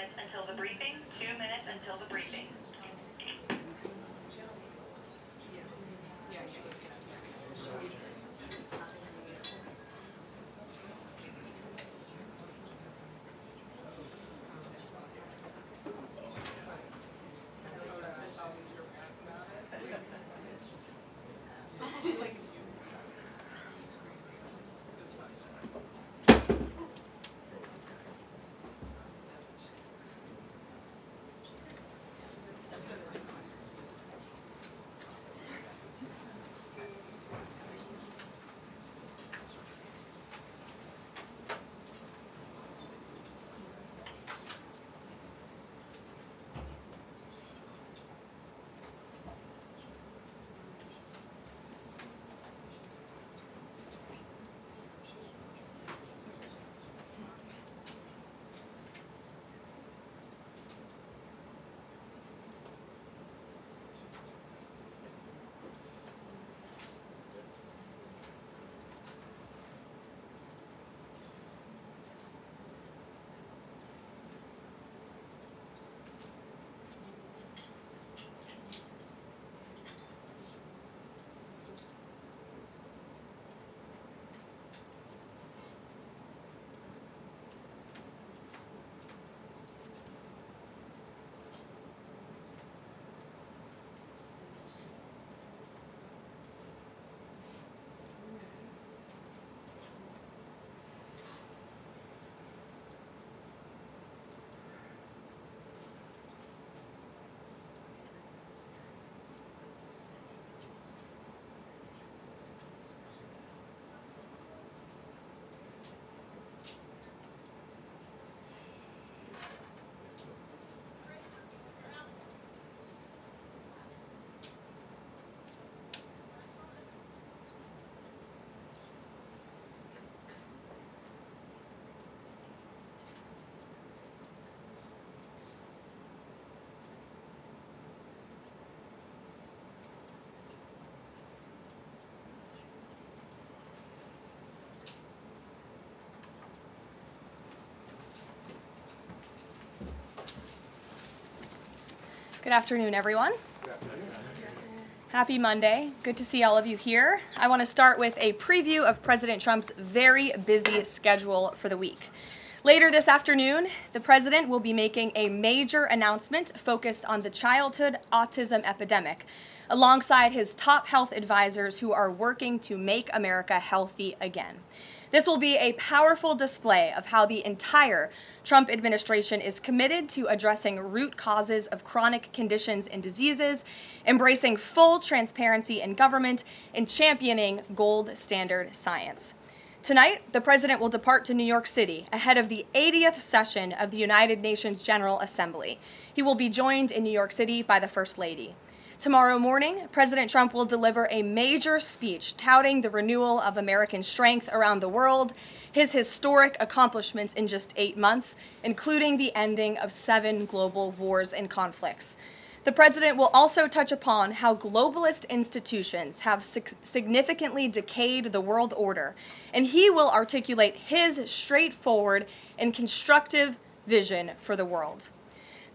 minutes until the briefing. 2 minutes until the briefing. Good afternoon, everyone. Good afternoon. Happy Monday. Good to see all of you here. I want to start with a preview of President Trump's very busy schedule for the week. Later this afternoon, the president will be making a major announcement focused on the childhood autism epidemic, alongside his top health advisors who are working to make America healthy again. This will be a powerful display of how the entire Trump administration is committed to addressing root causes of chronic conditions and diseases, embracing full transparency in government, and championing gold standard science. Tonight, the president will depart to New York City ahead of the 80th session of the United Nations General Assembly. He will be joined in New York City by the First Lady. Tomorrow morning, President Trump will deliver a major speech touting the renewal of American strength around the world, his historic accomplishments in just 8 months, including the ending of 7 global wars and conflicts. The president will also touch upon how globalist institutions have significantly decayed the world order, and he will articulate his straightforward and constructive vision for the world.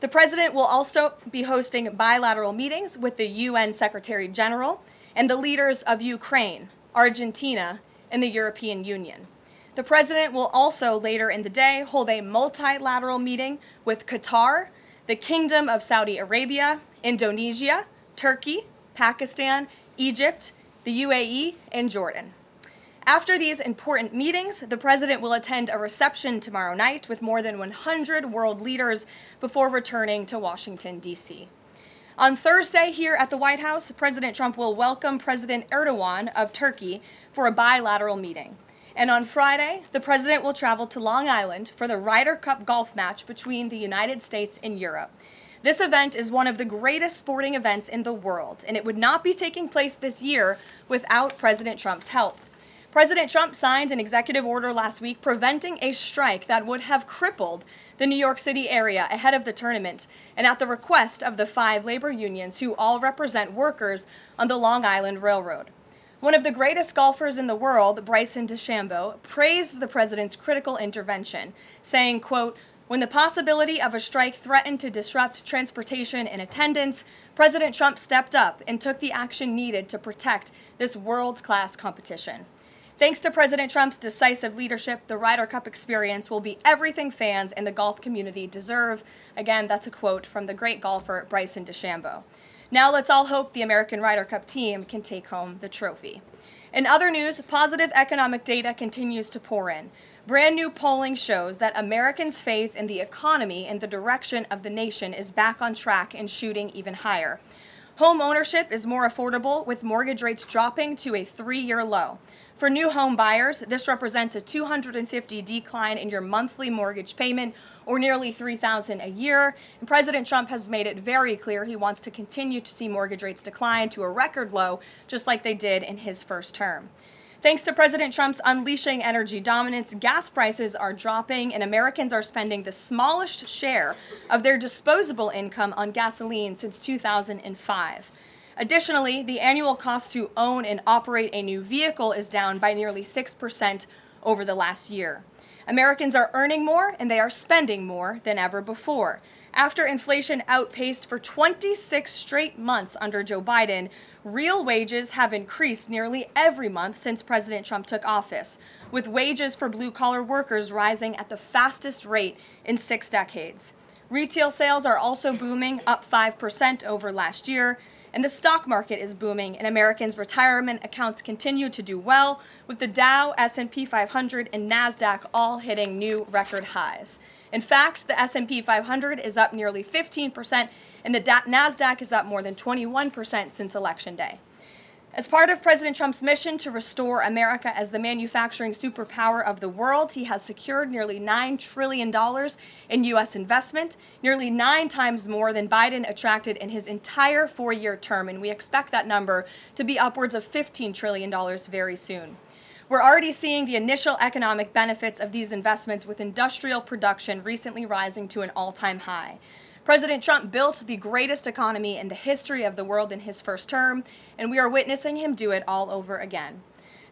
The president will also be hosting bilateral meetings with the UN Secretary General and the leaders of Ukraine, Argentina, and the European Union. The president will also later in the day hold a multilateral meeting with Qatar, the Kingdom of Saudi Arabia, Indonesia, Turkey, Pakistan, Egypt, the UAE, and Jordan. After these important meetings, the president will attend a reception tomorrow night with more than 100 world leaders before returning to Washington, D.C. On Thursday here at the White House, President Trump will welcome President Erdogan of Turkey for a bilateral meeting. And on Friday, the president will travel to Long Island for the Ryder Cup golf match between the United States and Europe. This event is one of the greatest sporting events in the world, and it would not be taking place this year without President Trump's help. President Trump signed an executive order last week preventing a strike that would have crippled the New York City area ahead of the tournament, and at the request of the 5 labor unions who all represent workers on the Long Island Railroad. One of the greatest golfers in the world, Bryson DeChambeau, praised the president's critical intervention, saying, quote, When the possibility of a strike threatened to disrupt transportation and attendance, President Trump stepped up and took the action needed to protect this world-class competition. Thanks to President Trump's decisive leadership, the Ryder Cup experience will be everything fans and the golf community deserve. Again, that's a quote from the great golfer Bryson DeChambeau. Now let's all hope the American Ryder Cup team can take home the trophy. In other news, positive economic data continues to pour in. Brand new polling shows that Americans' faith in the economy and the direction of the nation is back on track and shooting even higher. Home ownership is more affordable, with mortgage rates dropping to a 3-year low. For new home buyers, this represents a $250 decline in your monthly mortgage payment, or nearly $3,000 a year. And President Trump has made it very clear he wants to continue to see mortgage rates decline to a record low, just like they did in his first term. Thanks to President Trump's unleashing energy dominance, gas prices are dropping and Americans are spending the smallest share of their disposable income on gasoline since 2005. Additionally, the annual cost to own and operate a new vehicle is down by nearly 6% over the last year. Americans are earning more and they are spending more than ever before. After inflation outpaced for 26 straight months under Joe Biden, real wages have increased nearly every month since President Trump took office, with wages for blue-collar workers rising at the fastest rate in 6 decades. Retail sales are also booming, up 5% over last year, and the stock market is booming, and Americans' retirement accounts continue to do well, with the Dow, S&P 500, and NASDAQ all hitting new record highs. In fact, the S&P 500 is up nearly 15%, and the NASDAQ is up more than 21% since Election Day. As part of President Trump's mission to restore America as the manufacturing superpower of the world, he has secured nearly $9 trillion in U.S. investment, nearly 9 times more than Biden attracted in his entire 4-year term, and we expect that number to be upwards of $15 trillion very soon. We're already seeing the initial economic benefits of these investments, with industrial production recently rising to an all-time high. President Trump built the greatest economy in the history of the world in his first term, and we are witnessing him do it all over again.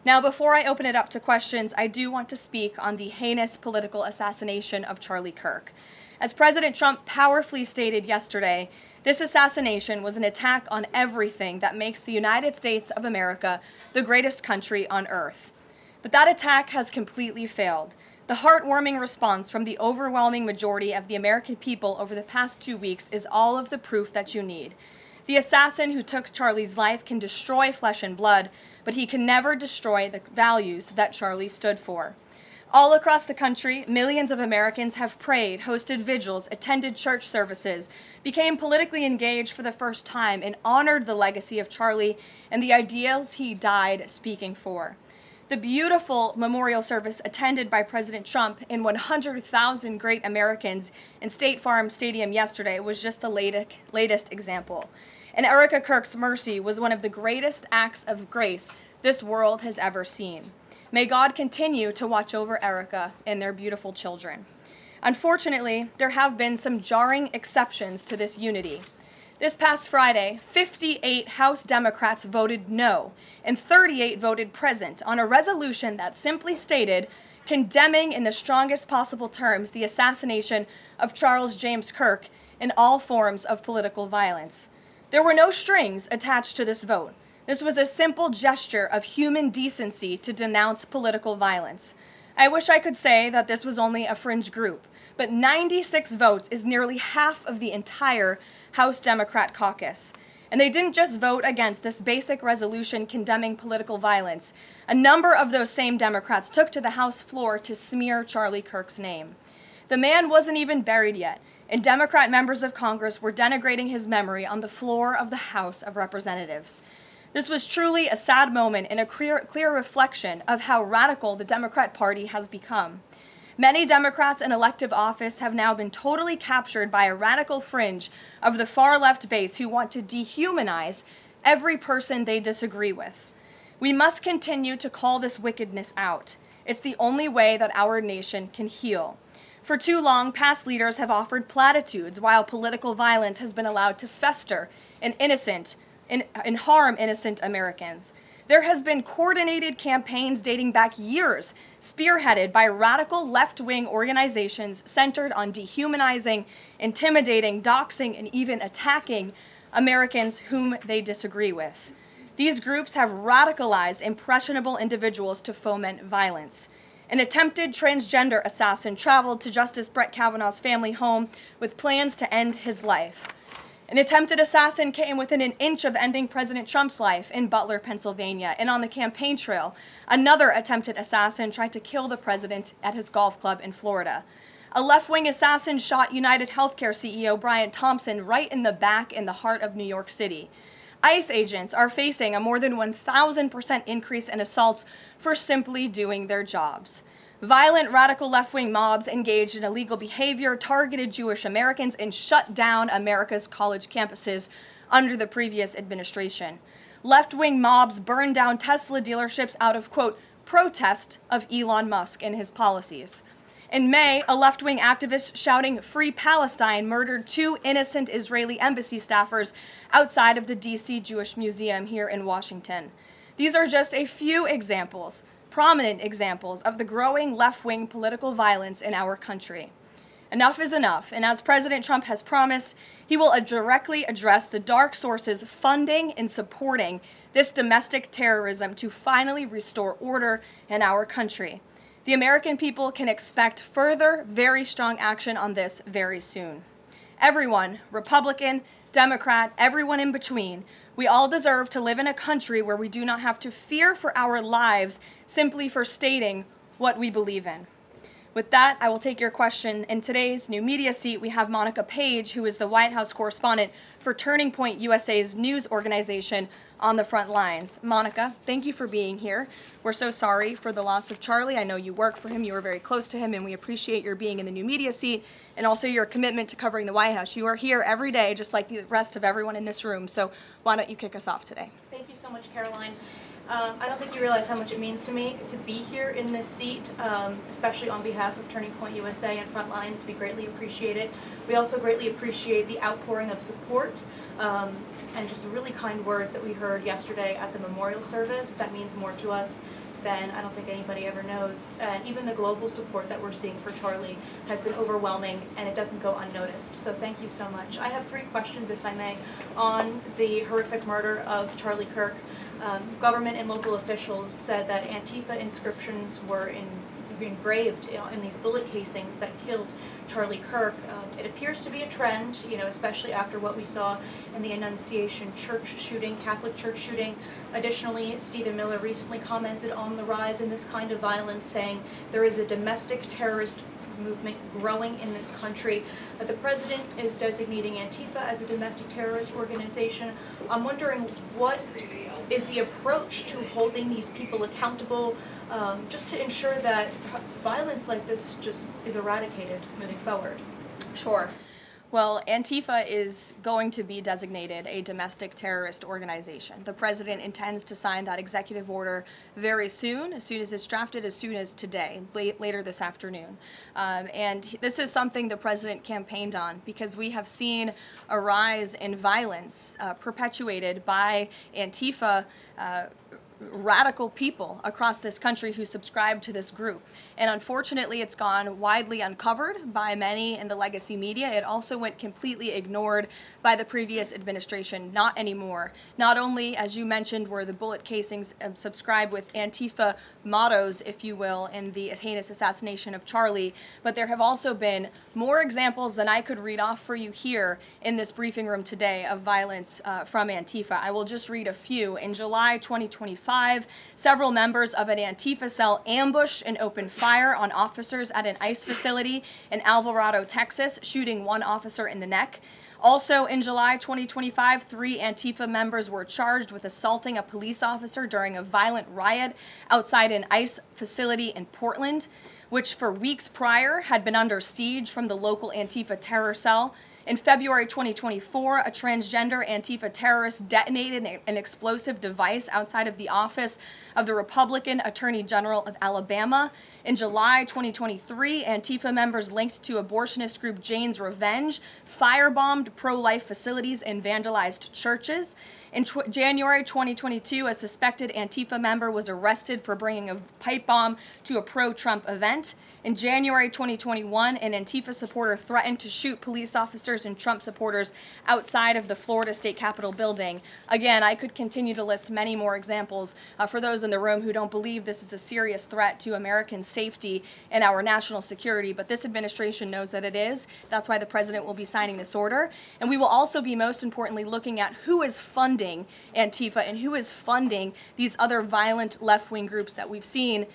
Now, before I open it up to questions, I do want to speak on the heinous political assassination of Charlie Kirk. As President Trump powerfully stated yesterday, this assassination was an attack on everything that makes the United States of America the greatest country on earth. But that attack has completely failed. The heartwarming response from the overwhelming majority of the American people over the past 2 weeks is all of the proof that you need. The assassin who took Charlie's life can destroy flesh and blood, but he can never destroy the values that Charlie stood for. All across the country, millions of Americans have prayed, hosted vigils, attended church services, became politically engaged for the first time, and honored the legacy of Charlie and the ideals he died speaking for. The beautiful memorial service attended by President Trump and 100,000 great Americans in State Farm Stadium yesterday was just the latest example. And Erica Kirk's mercy was one of the greatest acts of grace this world has ever seen. May God continue to watch over Erica and their beautiful children. Unfortunately, there have been some jarring exceptions to this unity. This past Friday, 58 House Democrats voted no, and 38 voted present on a resolution that simply stated, condemning in the strongest possible terms the assassination of Charles James Kirk and all forms of political violence. There were no strings attached to this vote. This was a simple gesture of human decency to denounce political violence. I wish I could say that this was only a fringe group, but 96 votes is nearly half of the entire House Democrat caucus. And they didn't just vote against this basic resolution condemning political violence. A number of those same Democrats took to the House floor to smear Charlie Kirk's name. The man wasn't even buried yet, and Democrat members of Congress were denigrating his memory on the floor of the House of Representatives. This was truly a sad moment and a clear reflection of how radical the Democrat Party has become. Many Democrats in elective office have now been totally captured by a radical fringe of the far-left base who want to dehumanize every person they disagree with. We must continue to call this wickedness out. It's the only way that our nation can heal. For too long, past leaders have offered platitudes while political violence has been allowed to fester and harm innocent Americans. There has been coordinated campaigns dating back years, spearheaded by radical left-wing organizations centered on dehumanizing, intimidating, doxing, and even attacking Americans whom they disagree with. These groups have radicalized impressionable individuals to foment violence. An attempted transgender assassin traveled to Justice Brett Kavanaugh's family home with plans to end his life. An attempted assassin came within an inch of ending President Trump's life in Butler, Pennsylvania, and on the campaign trail, another attempted assassin tried to kill the president at his golf club in Florida. A left-wing assassin shot United Healthcare CEO Brian Thompson right in the back in the heart of New York City. ICE agents are facing a more than 1,000% increase in assaults for simply doing their jobs. Violent radical left-wing mobs engaged in illegal behavior, targeted Jewish Americans, and shut down America's college campuses under the previous administration. Left-wing mobs burned down Tesla dealerships out of, quote, protest of Elon Musk and his policies. In May, a left-wing activist shouting "Free Palestine" murdered 2 innocent Israeli embassy staffers outside of the D.C. Jewish Museum here in Washington. These are just a few examples, prominent examples of the growing left-wing political violence in our country. Enough is enough, and as President Trump has promised, he will directly address the dark sources funding and supporting this domestic terrorism to finally restore order in our country. The American people can expect further, very strong action on this very soon. Everyone, Republican, Democrat, everyone in between, we all deserve to live in a country where we do not have to fear for our lives simply for stating what we believe in. With that, I will take your question. In today's new media seat, we have Monica Page, who is the White House correspondent for Turning Point USA's news organization, on the front lines. Monica, thank you for being here. We're so sorry for the loss of Charlie. I know you work for him, you were very close to him, and we appreciate your being in the new media seat and also your commitment to covering the White House. You are here every day, just like the rest of everyone in this room, so why don't you kick us off today? Thank you so much, Caroline. I don't think you realize how much it means to me to be here in this seat, especially on behalf of Turning Point USA and Frontlines. We greatly appreciate it. We also greatly appreciate the outpouring of support and just the really kind words that we heard yesterday at the memorial service. That means more to us than I don't think anybody ever knows. And even the global support that we're seeing for Charlie has been overwhelming, and it doesn't go unnoticed. So thank you so much. I have 3 questions, if I may, on the horrific murder of Charlie Kirk. Government and local officials said that Antifa inscriptions were engraved in these bullet casings that killed Charlie Kirk. It appears to be a trend, especially after what we saw in the Annunciation Church shooting, Catholic Church shooting. Additionally, Stephen Miller recently commented on the rise in this kind of violence, saying there is a domestic terrorist movement growing in this country. The president is designating Antifa as a domestic terrorist organization. I'm wondering, what is the approach to holding these people accountable, just to ensure that violence like this just is eradicated moving forward? Sure. Well, Antifa is going to be designated a domestic terrorist organization. The president intends to sign that executive order very soon as it's drafted, as soon as today, later this afternoon. And this is something the president campaigned on, because we have seen a rise in violence perpetuated by Antifa radical people across this country who subscribe to this group. And unfortunately, it's gone widely uncovered by many in the legacy media. It also went completely ignored by the previous administration. Not anymore. Not only, as you mentioned, were the bullet casings subscribed with Antifa mottos, if you will, in the heinous assassination of Charlie, but there have also been more examples than I could read off for you here in this briefing room today of violence from Antifa. I will just read a few. In July 2025, several members of an Antifa cell ambushed and opened fire on officers at an ICE facility in Alvarado, Texas, shooting 1 officer in the neck. Also in July 2025, 3 Antifa members were charged with assaulting a police officer during a violent riot outside an ICE facility in Portland, which for weeks prior had been under siege from the local Antifa terror cell. In February 2024, a transgender Antifa terrorist detonated an explosive device outside of the office of the Republican Attorney General of Alabama. In July 2023, Antifa members linked to abortionist group Jane's Revenge firebombed pro-life facilities and vandalized churches. In January 2022, a suspected Antifa member was arrested for bringing a pipe bomb to a pro-Trump event. In January 2021, an Antifa supporter threatened to shoot police officers and Trump supporters outside of the Florida State Capitol building. Again, I could continue to list many more examples for those in the room who don't believe this is a serious threat to American safety and our national security, but this administration knows that it is. That's why the president will be signing this order. And we will also be, most importantly, looking at who is funding Antifa and who is funding these other violent left-wing groups that we've seen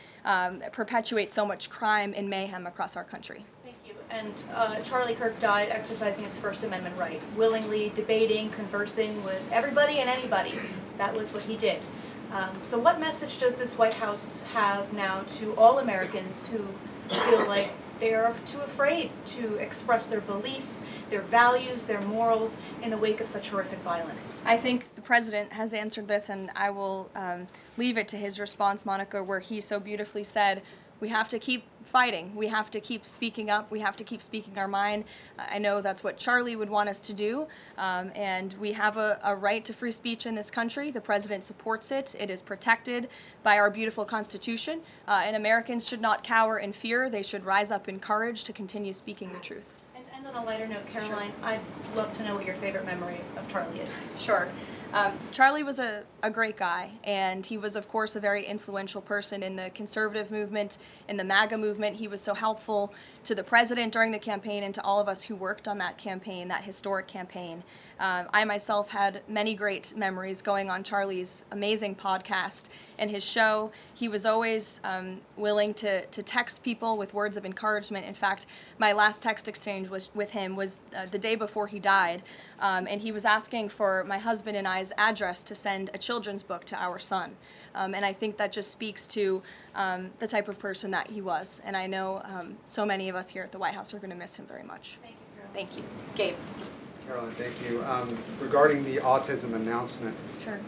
perpetuate so much crime and mayhem across our country. Thank you. And Charlie Kirk died exercising his First Amendment right, willingly debating, conversing with everybody and anybody. That was what he did. So what message does this White House have now to all Americans who feel like they are too afraid to express their beliefs, their values, their morals in the wake of such horrific violence? I think the president has answered this, and I will leave it to his response, Monica, where he so beautifully said, we have to keep fighting. We have to keep speaking up. We have to keep speaking our mind. I know that's what Charlie would want us to do, and we have a right to free speech in this country. The president supports it. It is protected by our beautiful Constitution, and Americans should not cower in fear. They should rise up in courage to continue speaking the truth. And to end on a lighter note, Caroline, sure. I'd love to know what your favorite memory of Charlie is. Sure. Charlie was a great guy, and he was, of course, a very influential person in the conservative movement, in the MAGA movement. He was so helpful to the president during the campaign and to all of us who worked on that campaign, that historic campaign. I myself had many great memories going on Charlie's amazing podcast and his show. He was always willing to text people with words of encouragement. In fact, my last text exchange with him was the day before he died, and he was asking for my husband and I's address to send a children's book to our son. And I think that just speaks to the type of person that he was. And I know so many of us here at the White House are going to miss him very much. Thank you, Caroline. Thank you. Gabe. Caroline, thank you. Regarding the autism announcement, Sure.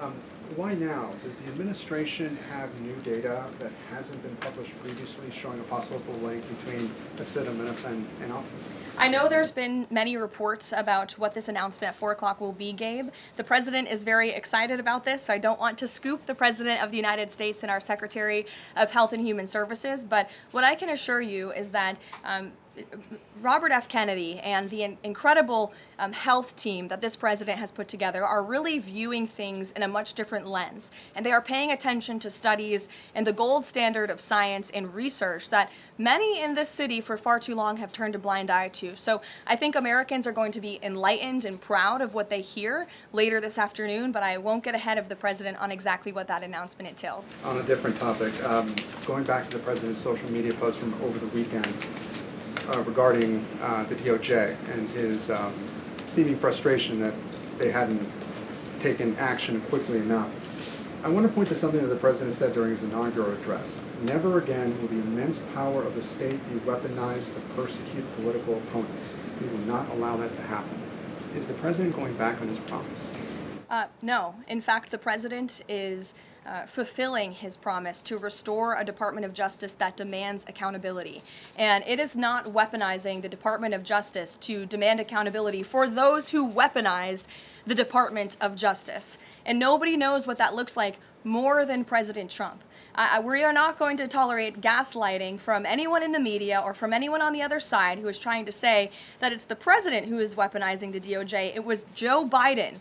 Why now? Does the administration have new data that hasn't been published previously showing a possible link between acetaminophen and autism? I know there's been many reports about what this announcement at 4 o'clock will be, Gabe. The president is very excited about this, so I don't want to scoop the president of the United States and our Secretary of Health and Human Services, but what I can assure you is that Robert F. Kennedy and the incredible health team that this president has put together are really viewing things in a much different lens. And they are paying attention to studies and the gold standard of science and research that many in this city for far too long have turned a blind eye to. So I think Americans are going to be enlightened and proud of what they hear later this afternoon, but I won't get ahead of the president on exactly what that announcement entails. On a different topic, going back to the president's social media post from over the weekend, regarding the DOJ and his seeming frustration that they hadn't taken action quickly enough. I want to point to something that the president said during his inaugural address. Never again will the immense power of the state be weaponized to persecute political opponents. We will not allow that to happen. Is the president going back on his promise? No. In fact, the president is fulfilling his promise to restore a Department of Justice that demands accountability. And it is not weaponizing the Department of Justice to demand accountability for those who weaponized the Department of Justice. And nobody knows what that looks like more than President Trump. We are not going to tolerate gaslighting from anyone in the media or from anyone on the other side who is trying to say that it's the president who is weaponizing the DOJ. It was Joe Biden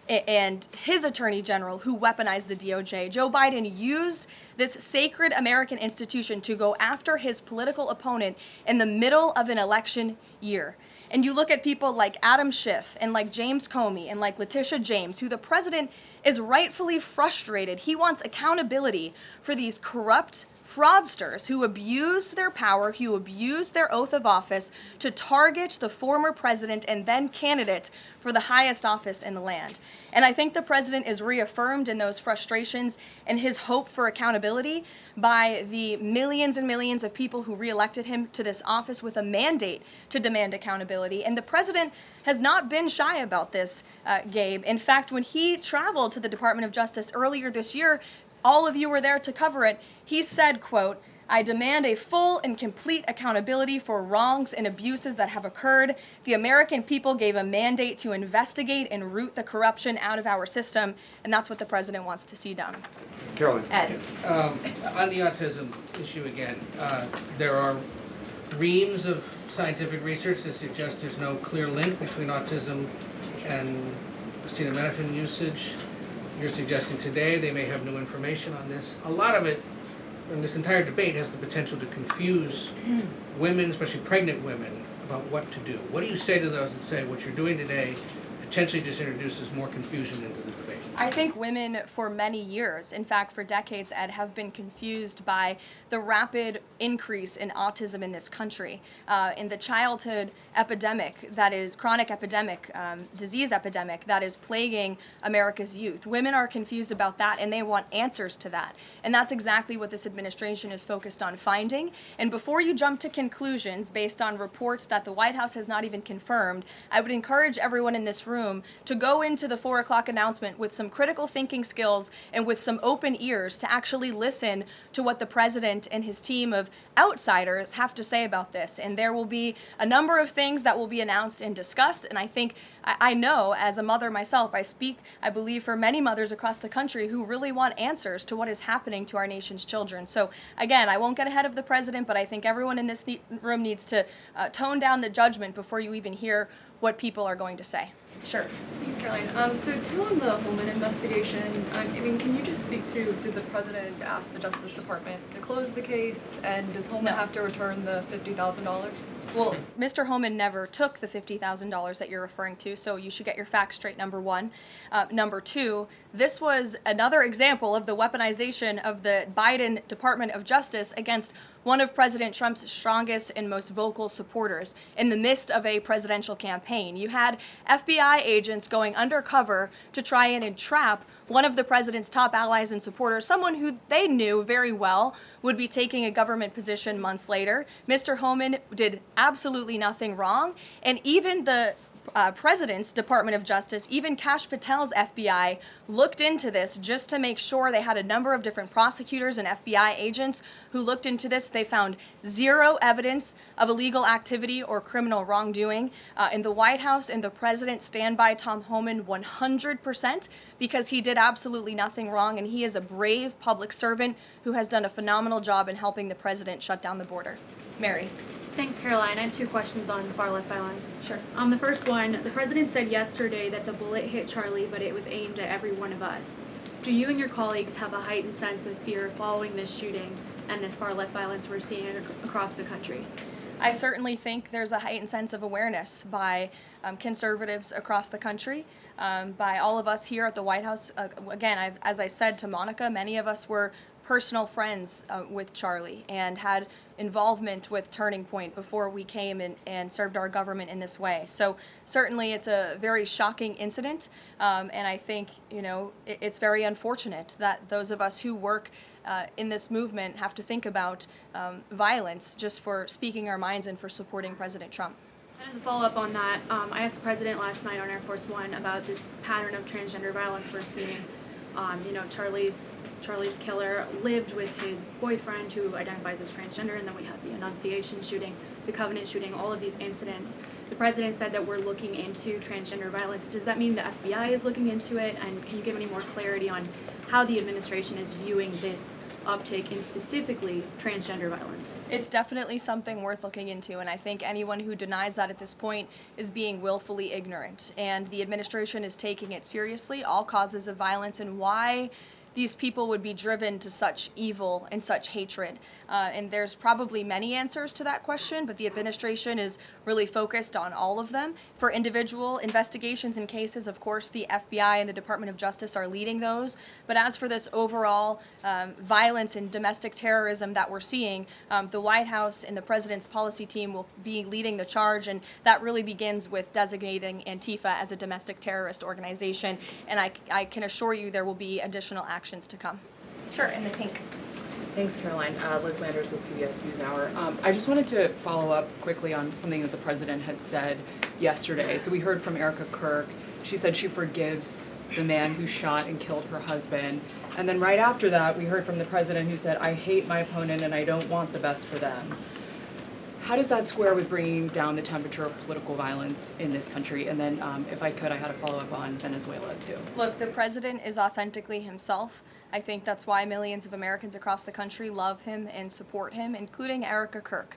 and his attorney general who weaponized the DOJ. Joe Biden used this sacred American institution to go after his political opponent in the middle of an election year. And you look at people like Adam Schiff and like James Comey and like Letitia James, who the president is rightfully frustrated. He wants accountability for these corrupt fraudsters who abused their power, who abused their oath of office to target the former president and then candidate for the highest office in the land. And I think the president is reaffirmed in those frustrations and his hope for accountability by the millions and millions of people who reelected him to this office with a mandate to demand accountability. And the president has not been shy about this, Gabe. In fact, when he traveled to the Department of Justice earlier this year, all of you were there to cover it. He said, quote, I demand a full and complete accountability for wrongs and abuses that have occurred. The American people gave a mandate to investigate and root the corruption out of our system, and that's what the president wants to see done. Carolyn. Ed. On the autism issue again, there are reams of scientific research that suggests there's no clear link between autism and acetaminophen usage. You're suggesting today they may have new information on this. A lot of it, and this entire debate, has the potential to confuse women, especially pregnant women, about what to do. What do you say to those that say what you're doing today potentially just introduces more confusion into the debate? I think women for many years, in fact for decades, Ed, have been confused by the rapid increase in autism in this country, in the childhood epidemic, that is chronic epidemic, disease epidemic that is plaguing America's youth. Women are confused about that and they want answers to that. And that's exactly what this administration is focused on finding. And before you jump to conclusions based on reports that the White House has not even confirmed, I would encourage everyone in this room to go into the 4 o'clock announcement with some critical thinking skills and with some open ears to actually listen to what the president and his team of outsiders have to say about this. And there will be a number of things that will be announced and discussed. And I think, I know as a mother myself, I speak, I believe, for many mothers across the country who really want answers to what is happening to our nation's children. So again, I won't get ahead of the president, but I think everyone in this room needs to tone down the judgment before you even hear what people are going to say. Sure. Thanks, Caroline. So too on the Holman investigation, I mean, can you just speak to, did the president ask the Justice Department to close the case, and does Holman have to return the $50,000? Well, Mr. Holman never took the $50,000 that you're referring to, so you should get your facts straight, number one. Number two, this was another example of the weaponization of the Biden Department of Justice against one of President Trump's strongest and most vocal supporters in the midst of a presidential campaign. You had FBI agents going undercover to try and entrap one of the president's top allies and supporters, someone who they knew very well would be taking a government position months later. Mr. Holman did absolutely nothing wrong, and even the President's Department of Justice, even Kash Patel's FBI, looked into this just to make sure. They had a number of different prosecutors and FBI agents who looked into this. They found zero evidence of illegal activity or criminal wrongdoing. In the White House and the President stand by Tom Holman 100% because he did absolutely nothing wrong, and he is a brave public servant who has done a phenomenal job in helping the President shut down the border. Mary. Thanks, Caroline. I have 2 questions on far-left violence. Sure. The first one, the president said yesterday that the bullet hit Charlie, but it was aimed at every one of us. Do you and your colleagues have a heightened sense of fear following this shooting and this far-left violence we're seeing across the country? I certainly think there's a heightened sense of awareness by conservatives across the country, by all of us here at the White House. Again, as I said to Monica, many of us were personal friends with Charlie and had involvement with Turning Point before we came and served our government in this way. So certainly it's a very shocking incident, and I think, you know, it's very unfortunate that those of us who work in this movement have to think about violence just for speaking our minds and for supporting President Trump. And as a follow-up on that, I asked the president last night on Air Force One about this pattern of transgender violence we're seeing. You know, Charlie's killer lived with his boyfriend who identifies as transgender, and then we had the Annunciation shooting, the Covenant shooting, all of these incidents. The president said that we're looking into transgender violence. Does that mean the FBI is looking into it? And can you give any more clarity on how the administration is viewing this uptick in specifically transgender violence? It's definitely something worth looking into, and I think anyone who denies that at this point is being willfully ignorant. And the administration is taking it seriously, all causes of violence, and why these people would be driven to such evil and such hatred. And there's probably many answers to that question, but the administration is really focused on all of them. For individual investigations and cases, of course, the FBI and the Department of Justice are leading those. But as for this overall violence and domestic terrorism that we're seeing, the White House and the President's policy team will be leading the charge, and that really begins with designating Antifa as a domestic terrorist organization. And I can assure you there will be additional actions to come. Sure, in the pink. Thanks, Caroline. Liz Landers with PBS NewsHour. I just wanted to follow up quickly on something that the president had said yesterday. So we heard from Kirk. She said she forgives the man who shot and killed her husband. And then right after that, we heard from the president who said, I hate my opponent and I don't want the best for them. How does that square with bringing down the temperature of political violence in this country? And then, if I could, I had a follow-up on Venezuela, too. Look, the president is authentically himself. I think that's why millions of Americans across the country love him and support him, including Kirk,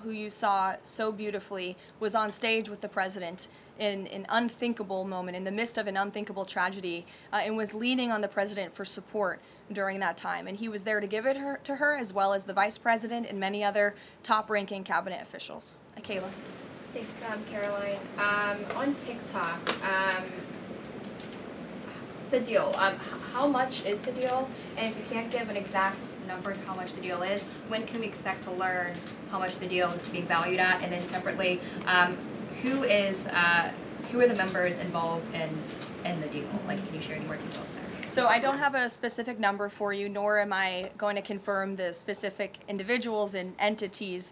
who you saw so beautifully was on stage with the president in an unthinkable moment, in the midst of an unthinkable tragedy, and was leaning on the president for support during that time. And he was there to give it to her, as well as the vice president and many other top-ranking cabinet officials. Kayla. Thanks, Caroline. On TikTok, the deal. How much is the deal? And if you can't give an exact number to how much the deal is, when can we expect to learn how much the deal is being valued at? And then separately, who are the members involved in the deal? Like, can you share any more details there? So I don't have a specific number for you, nor am I going to confirm the specific individuals and entities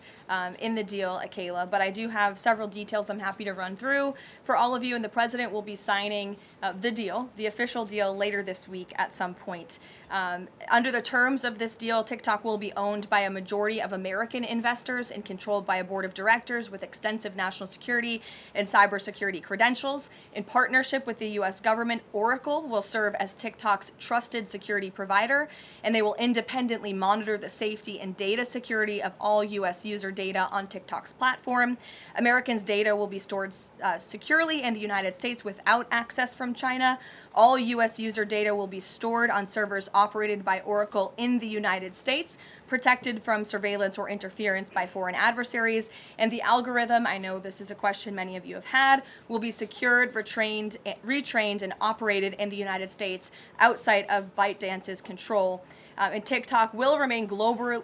in the deal, Kayla, but I do have several details I'm happy to run through for all of you, and the president will be signing the deal, the official deal, later this week at some point. Under the terms of this deal, TikTok will be owned by a majority of American investors and controlled by a board of directors with extensive national security and cybersecurity credentials. In partnership with the U.S. government, Oracle will serve as TikTok's trusted security provider, and they will independently monitor the safety and data security of all U.S. user data on TikTok's platform. Americans' data will be stored securely in the United States without access from China. All U.S. user data will be stored on servers operated by Oracle in the United States, protected from surveillance or interference by foreign adversaries. And the algorithm, I know this is a question many of you have had, will be secured, retrained, and operated in the United States outside of ByteDance's control. And TikTok will remain globally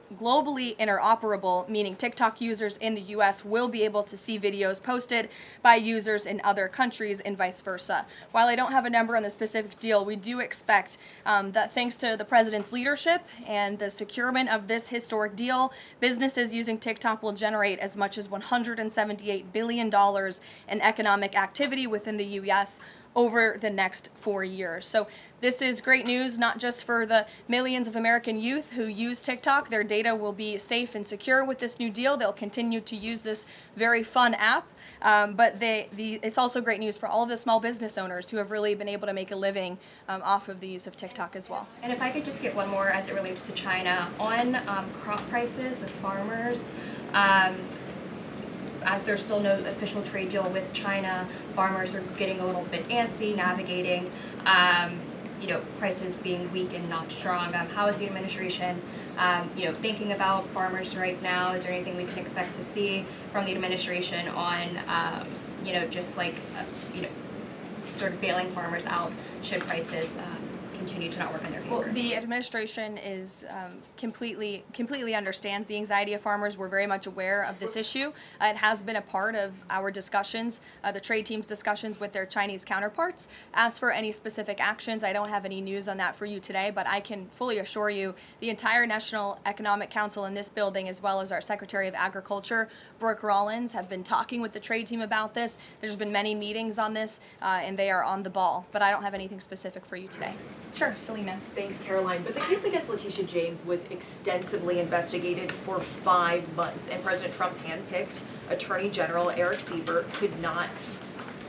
interoperable, meaning TikTok users in the U.S. will be able to see videos posted by users in other countries and vice versa. While I don't have a number on the specific deal, we do expect that thanks to the president's leadership and the securement of this historic deal, businesses using TikTok will generate as much as $178 billion in economic activity within the U.S. over the next 4 years. So this is great news, not just for the millions of American youth who use TikTok. Their data will be safe and secure with this new deal. They'll continue to use this very fun app. But it's also great news for all of the small business owners who have really been able to make a living off of the use of TikTok as well. And if I could just get one more as it relates to China. On crop prices with farmers, as there's still no official trade deal with China, farmers are getting a little bit antsy navigating prices being weak and not strong. How is the administration thinking about farmers right now? Is there anything we can expect to see from the administration on sort of bailing farmers out should prices continue to not work in their favor? Well, the administration is completely understands the anxiety of farmers. We're very much aware of this issue. It has been a part of our discussions, the trade team's discussions with their Chinese counterparts. As for any specific actions, I don't have any news on that for you today, but I can fully assure you the entire National Economic Council in this building, as well as our Secretary of Agriculture, Brooke Rollins, have been talking with the trade team about this. There's been many meetings on this, and they are on the ball, but I don't have anything specific for you today. Sure, Selena. Thanks, Caroline. But the case against Letitia James was extensively investigated for 5 months, and President Trump's handpicked Attorney General Eric Siebert could not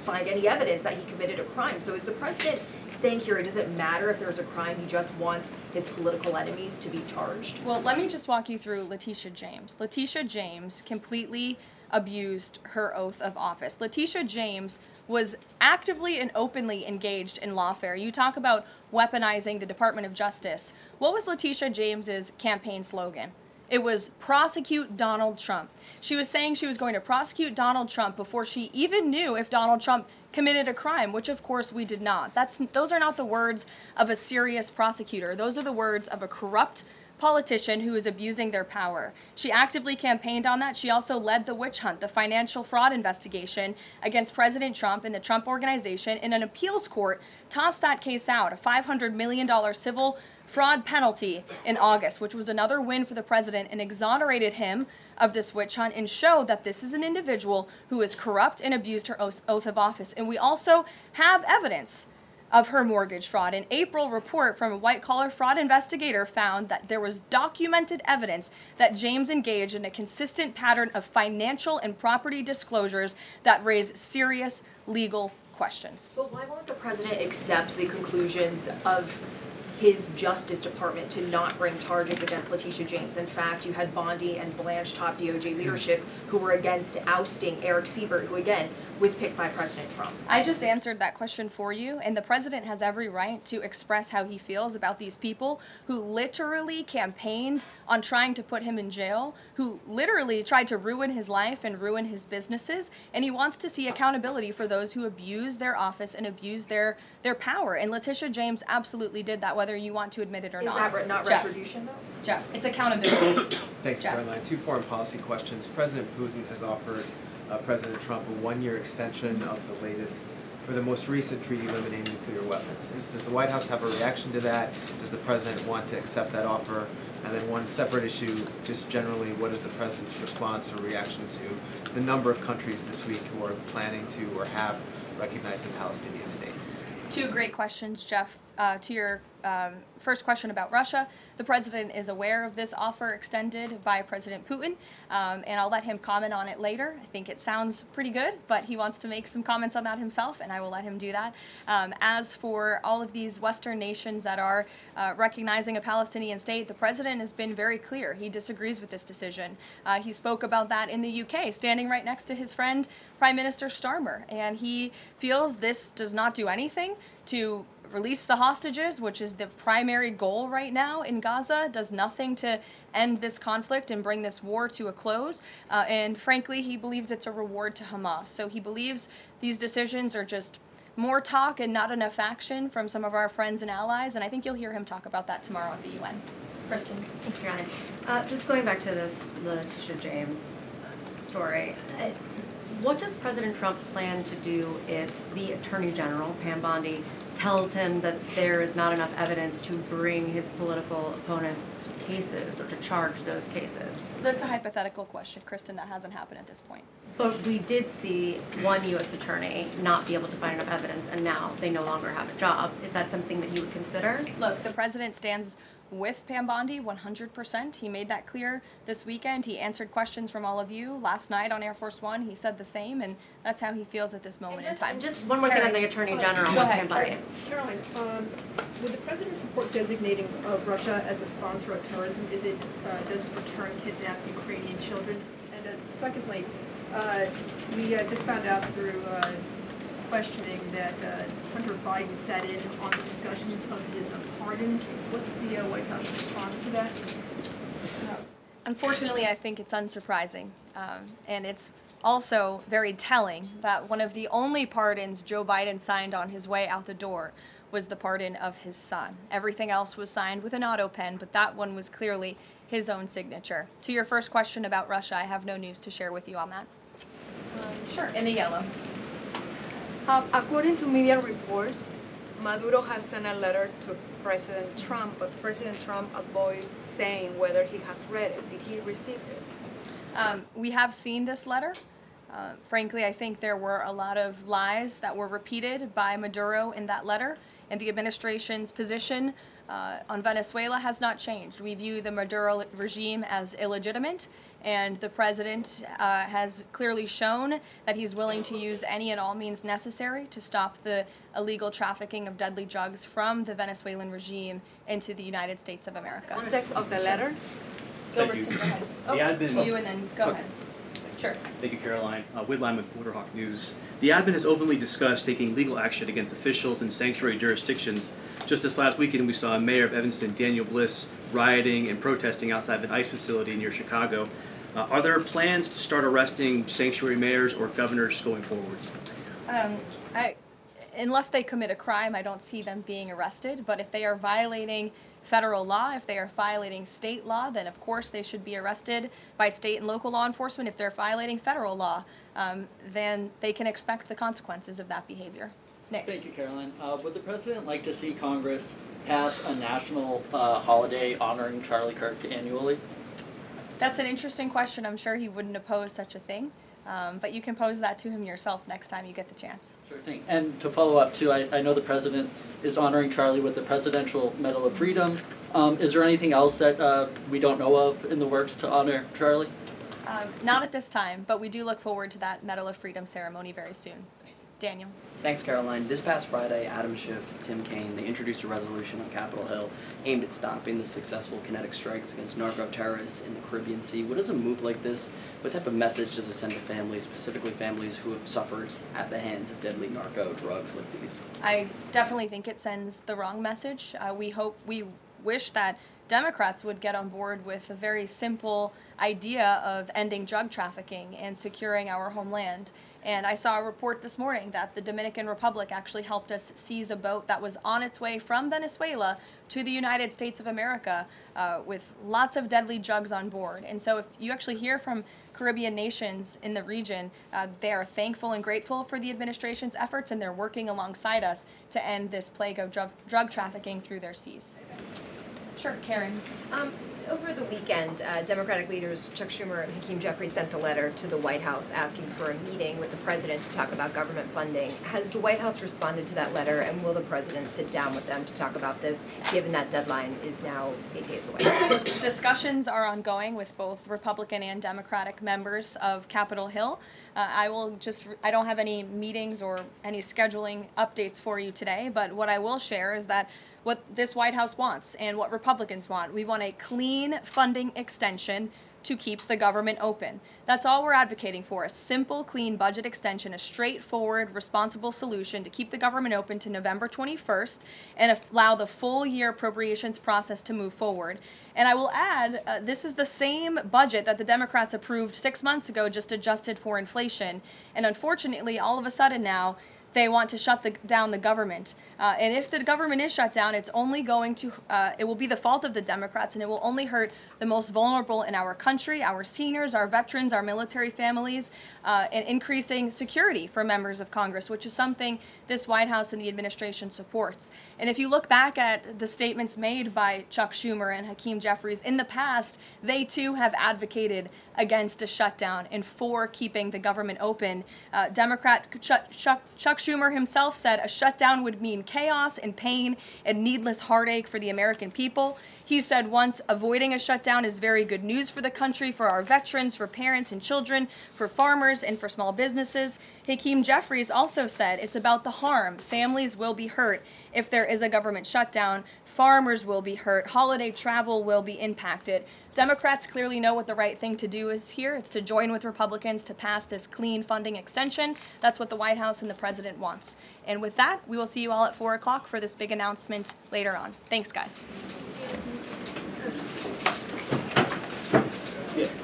find any evidence that he committed a crime. So is the president saying here it doesn't matter if there's a crime, he just wants his political enemies to be charged? Well, let me just walk you through Letitia James. Letitia James completely abused her oath of office. Letitia James was actively and openly engaged in lawfare. You talk about weaponizing the Department of Justice. What was Letitia James's campaign slogan? It was prosecute Donald Trump. She was saying she was going to prosecute Donald Trump before she even knew if Donald Trump committed a crime, which of course we did not. Those are not the words of a serious prosecutor. Those are the words of a corrupt politician who is abusing their power. She actively campaigned on that. She also led the witch hunt, the financial fraud investigation against President Trump and the Trump Organization, and an appeals court tossed that case out, a $500 million civil fraud penalty in August, which was another win for the president, and exonerated him of this witch hunt and showed that this is an individual who is corrupt and abused her oath of office. And we also have evidence of her mortgage fraud. An April report from a white-collar fraud investigator found that there was documented evidence that James engaged in a consistent pattern of financial and property disclosures that raise serious legal questions. But why won't the president accept the conclusions of his Justice Department to not bring charges against Letitia James? In fact, you had Bondi and Blanche top DOJ leadership who were against ousting Eric Siebert, who again was picked by President Trump. I just answered that question for you, and the president has every right to express how he feels about these people who literally campaigned on trying to put him in jail, who literally tried to ruin his life and ruin his businesses, and he wants to see accountability for those who abuse their office and abuse their power. And Letitia James absolutely did that, whether you want to admit it or not. Is that not Jeff. retribution, though? Jeff, it's accountability. Thanks, Jeff. Caroline. 2 foreign policy questions. President Putin has offered President Trump a 1-year extension of the most recent treaty limiting nuclear weapons. Does the White House have a reaction to that? Does the president want to accept that offer? And then one separate issue, just generally, what is the president's response or reaction to the number of countries this week who are planning to or have recognized a Palestinian state? 2 great questions, Jeff. To your first question about Russia, the president is aware of this offer extended by President Putin, and I'll let him comment on it later. I think it sounds pretty good, but he wants to make some comments on that himself, and I will let him do that. As for all of these Western nations that are recognizing a Palestinian state, the president has been very clear. He disagrees with this decision. He spoke about that in the UK, standing right next to his friend, Prime Minister Starmer, and he feels this does not do anything to release the hostages, which is the primary goal right now in Gaza, does nothing to end this conflict and bring this war to a close. And frankly, he believes it's a reward to Hamas. So he believes these decisions are just more talk and not enough action from some of our friends and allies. And I think you'll hear him talk about that tomorrow at the UN. Kristen. Thanks, Brianna. Just going back to this Letitia James story. What does President Trump plan to do if the Attorney General, Pam Bondi, tells him that there is not enough evidence to bring his political opponents' cases or to charge those cases? That's a hypothetical question, Kristen. That hasn't happened at this point. But we did see one U.S. attorney not be able to find enough evidence, and now they no longer have a job. Is that something that you would consider? Look, the president stands with Pam Bondi 100%. He made that clear this weekend. He answered questions from all of you last night on Air Force One. He said the same, and that's how he feels at this moment in time. Just one more thing on the Attorney General. Go ahead, Pam Bondi. Caroline, would the president support designating Russia as a sponsor of terrorism if it doesn't return kidnapped Ukrainian children? And secondly, we just found out through questioning that Hunter Biden sat in on the discussions of his pardons. What's the White House response to that? Unfortunately, I think it's unsurprising, and it's also very telling that one of the only pardons Joe Biden signed on his way out the door was the pardon of his son. Everything else was signed with an auto pen, but that one was clearly his own signature. To your first question about Russia, I have no news to share with you on that. Sure, in the yellow. According to media reports, Maduro has sent a letter to President Trump, but President Trump avoided saying whether he has read it. Did he receive it? We have seen this letter. Frankly, I think there were a lot of lies that were repeated by Maduro in that letter, and the administration's position on Venezuela has not changed. We view the Maduro regime as illegitimate, and the president has clearly shown that he's willing to use any and all means necessary to stop the illegal trafficking of deadly drugs from the Venezuelan regime into the United States of America. Context of the letter? Gilbertson, go ahead. Oh, The admin, to you and then go ahead. Sure. Thank you, Caroline. Whitline with Borderhawk News. The admin has openly discussed taking legal action against officials in sanctuary jurisdictions. Just this last weekend, we saw Mayor of Evanston, Daniel Bliss, rioting and protesting outside of an ICE facility near Chicago. Are there plans to start arresting sanctuary mayors or governors going forwards? Unless they commit a crime, I don't see them being arrested. But if they are violating federal law, if they are violating state law, then of course they should be arrested by state and local law enforcement. If they're violating federal law, then they can expect the consequences of that behavior. Nick. Thank you, Caroline. Would the president like to see Congress pass a national holiday honoring Charlie Kirk annually? That's an interesting question. I'm sure he wouldn't oppose such a thing. But you can pose that to him yourself next time you get the chance. Sure thing. And to follow up too, I know the president is honoring Charlie with the Presidential Medal of Freedom. Is there anything else that we don't know of in the works to honor Charlie? Not at this time, but we do look forward to that Medal of Freedom ceremony very soon. Daniel. Thanks, Caroline. This past Friday, Adam Schiff, Tim Kaine, they introduced a resolution on Capitol Hill aimed at stopping the successful kinetic strikes against narco-terrorists in the Caribbean Sea. What does a move like this, what type of message does it send to families, specifically families who have suffered at the hands of deadly narco drugs like these? I definitely think it sends the wrong message. We wish that Democrats would get on board with a very simple idea of ending drug trafficking and securing our homeland. And I saw a report this morning that the Dominican Republic actually helped us seize a boat that was on its way from Venezuela to the United States of America with lots of deadly drugs on board. And so if you actually hear from Caribbean nations in the region, they are thankful and grateful for the administration's efforts, and they're working alongside us to end this plague of drug trafficking through their seas. Sure, Karen. Over the weekend, Democratic leaders Chuck Schumer and Hakeem Jeffries sent a letter to the White House asking for a meeting with the president to talk about government funding. Has the White House responded to that letter, and will the president sit down with them to talk about this, given that deadline is now 8 days away? Discussions are ongoing with both Republican and Democratic members of Capitol Hill. I don't have any meetings or any scheduling updates for you today, but what I will share is that what this White House wants and what Republicans want. We want a clean funding extension to keep the government open. That's all we're advocating for, a simple, clean budget extension, a straightforward, responsible solution to keep the government open to November 21st and allow the full year appropriations process to move forward. And I will add, this is the same budget that the Democrats approved 6 months ago, just adjusted for inflation. And unfortunately, all of a sudden now, they want to shut down the government. And if the government is shut down, it's only going to, it will be the fault of the Democrats, and it will only hurt the most vulnerable in our country, our seniors, our veterans, our military families, and increasing security for members of Congress, which is something this White House and the administration supports. And if you look back at the statements made by Chuck Schumer and Hakeem Jeffries in the past, they too have advocated against a shutdown and for keeping the government open. Democrat Chuck Schumer himself said a shutdown would mean chaos and pain and needless heartache for the American people. He said once, avoiding a shutdown is very good news for the country, for our veterans, for parents and children, for farmers, and for small businesses. Hakeem Jeffries also said it's about the harm. Families will be hurt if there is a government shutdown. Farmers will be hurt. Holiday travel will be impacted. Democrats clearly know what the right thing to do is here. It's to join with Republicans to pass this clean funding extension. That's what the White House and the president wants. And with that, we will see you all at 4 o'clock for this big announcement later on. Thanks, guys. Yes.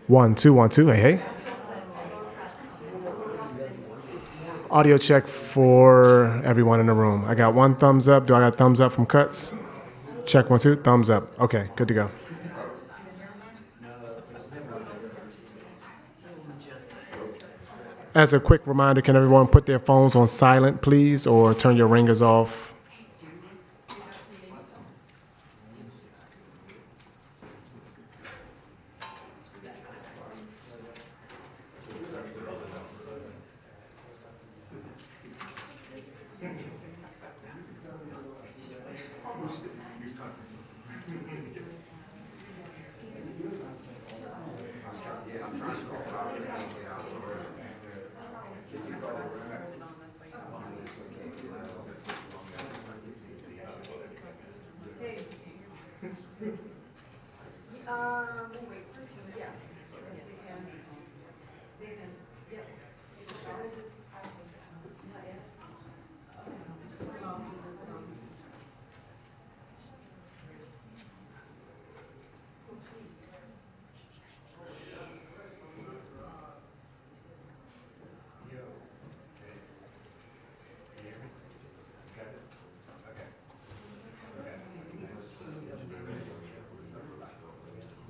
1, 2, 1, 2. Hey, hey. Audio check for everyone in the room. I got 1 thumbs up. Do I got thumbs up from Cuts? Check 1, 2. Thumbs up. Okay, good to go. As a quick reminder, can everyone put their phones on silent, please, or turn your ringers off?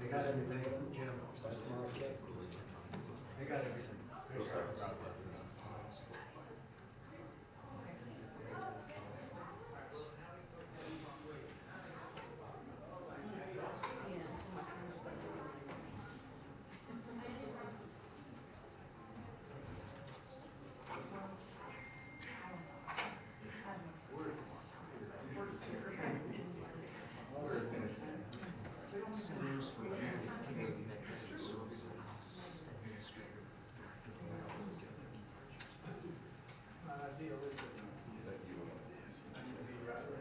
They got everything, Jim. That's tomorrow's kid. They got everything.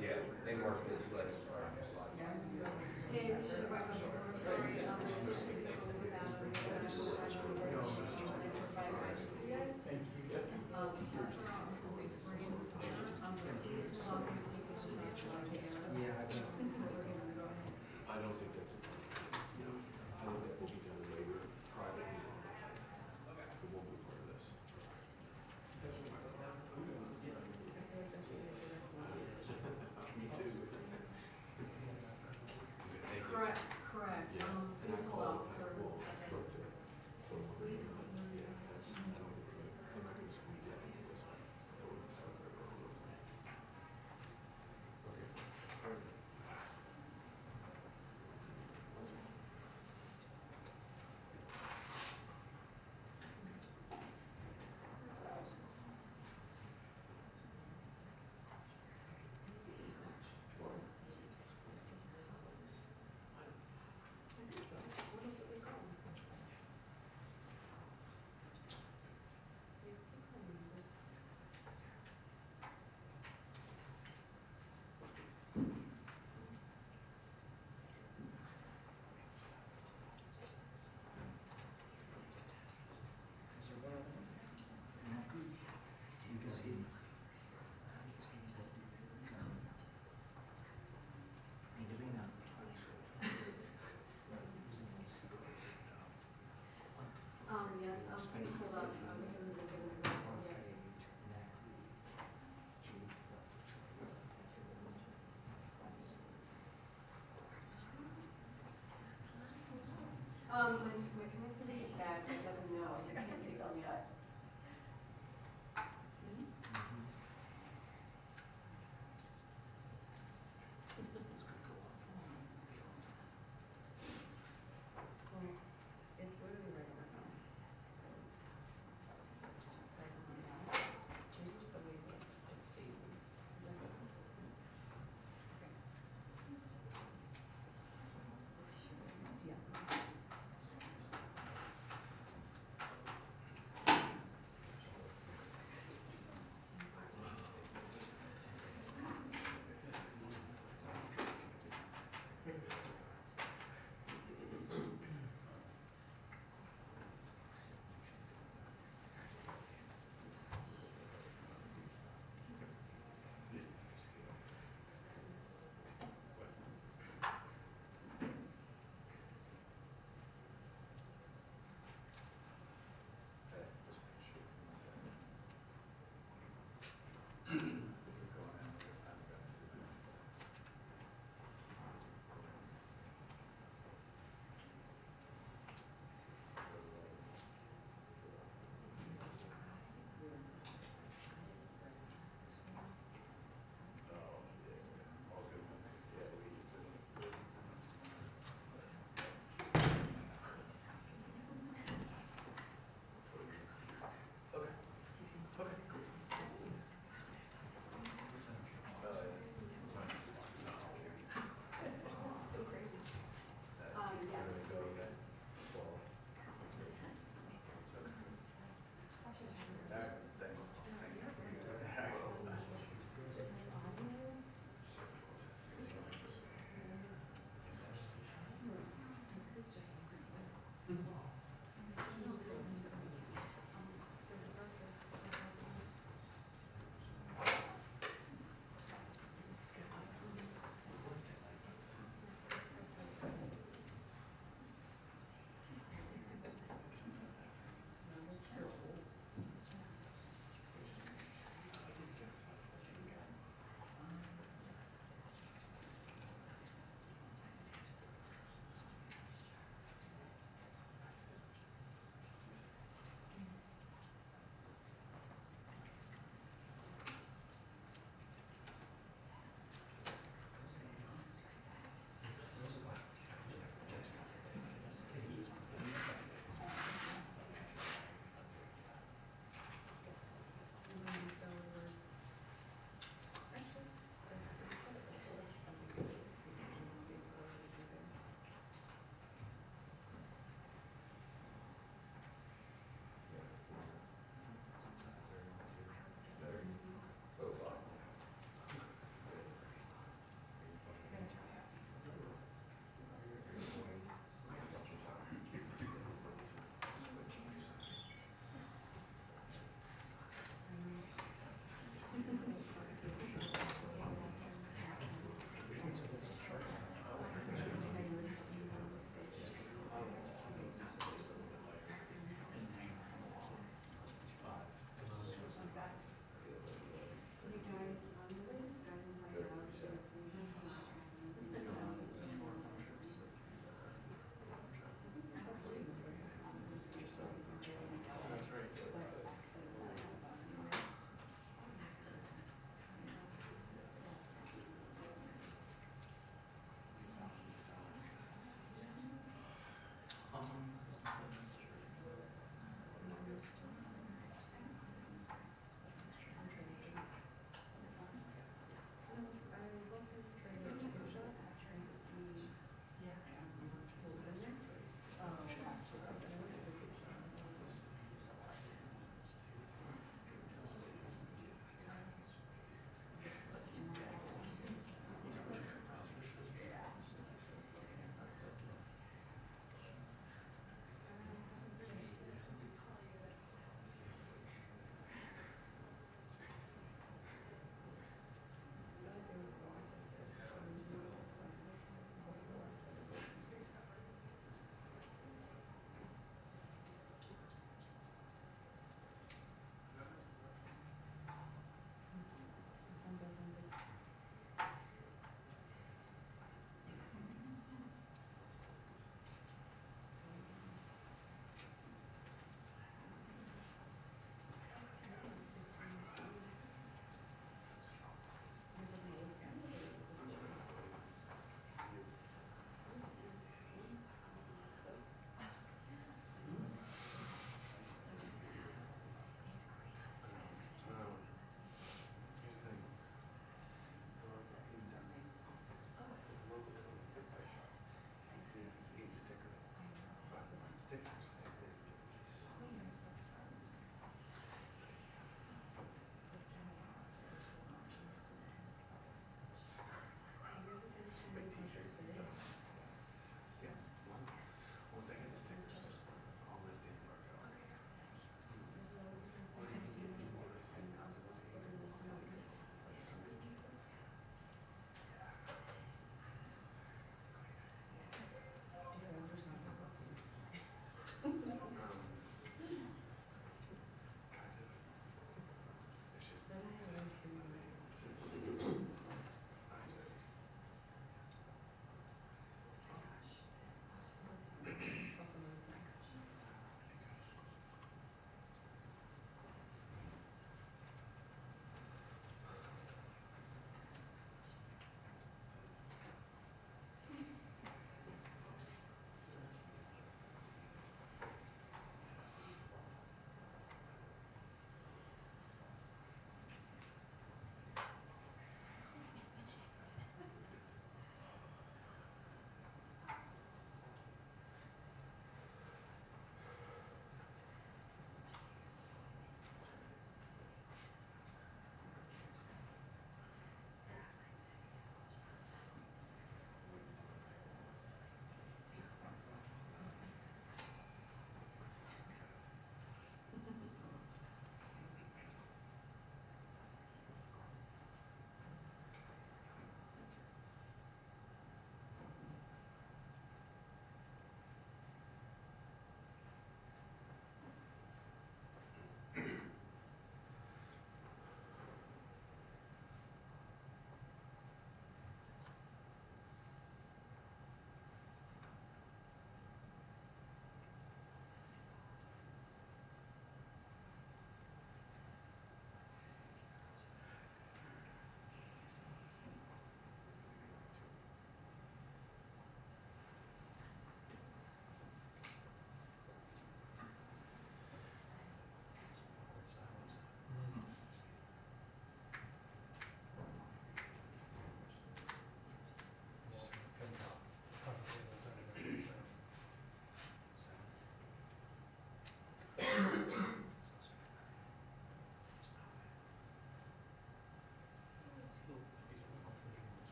Yeah, they marked this letter. Thank you. Yeah, I know. I don't think that's a problem. No, I think that will be done later, privately. It won't be part of this. Me too. Thank you. Correct, correct. Yeah. And I Please hold called, off for well, a I second. spoke to social media. Yeah, that's, I don't think I'm not gonna squeeze that into this one. I don't want to separate all those. Okay. All right. Yes, please hold up. My connectivity is bad, so it doesn't know, so I can't take them yet. It's literally right over now.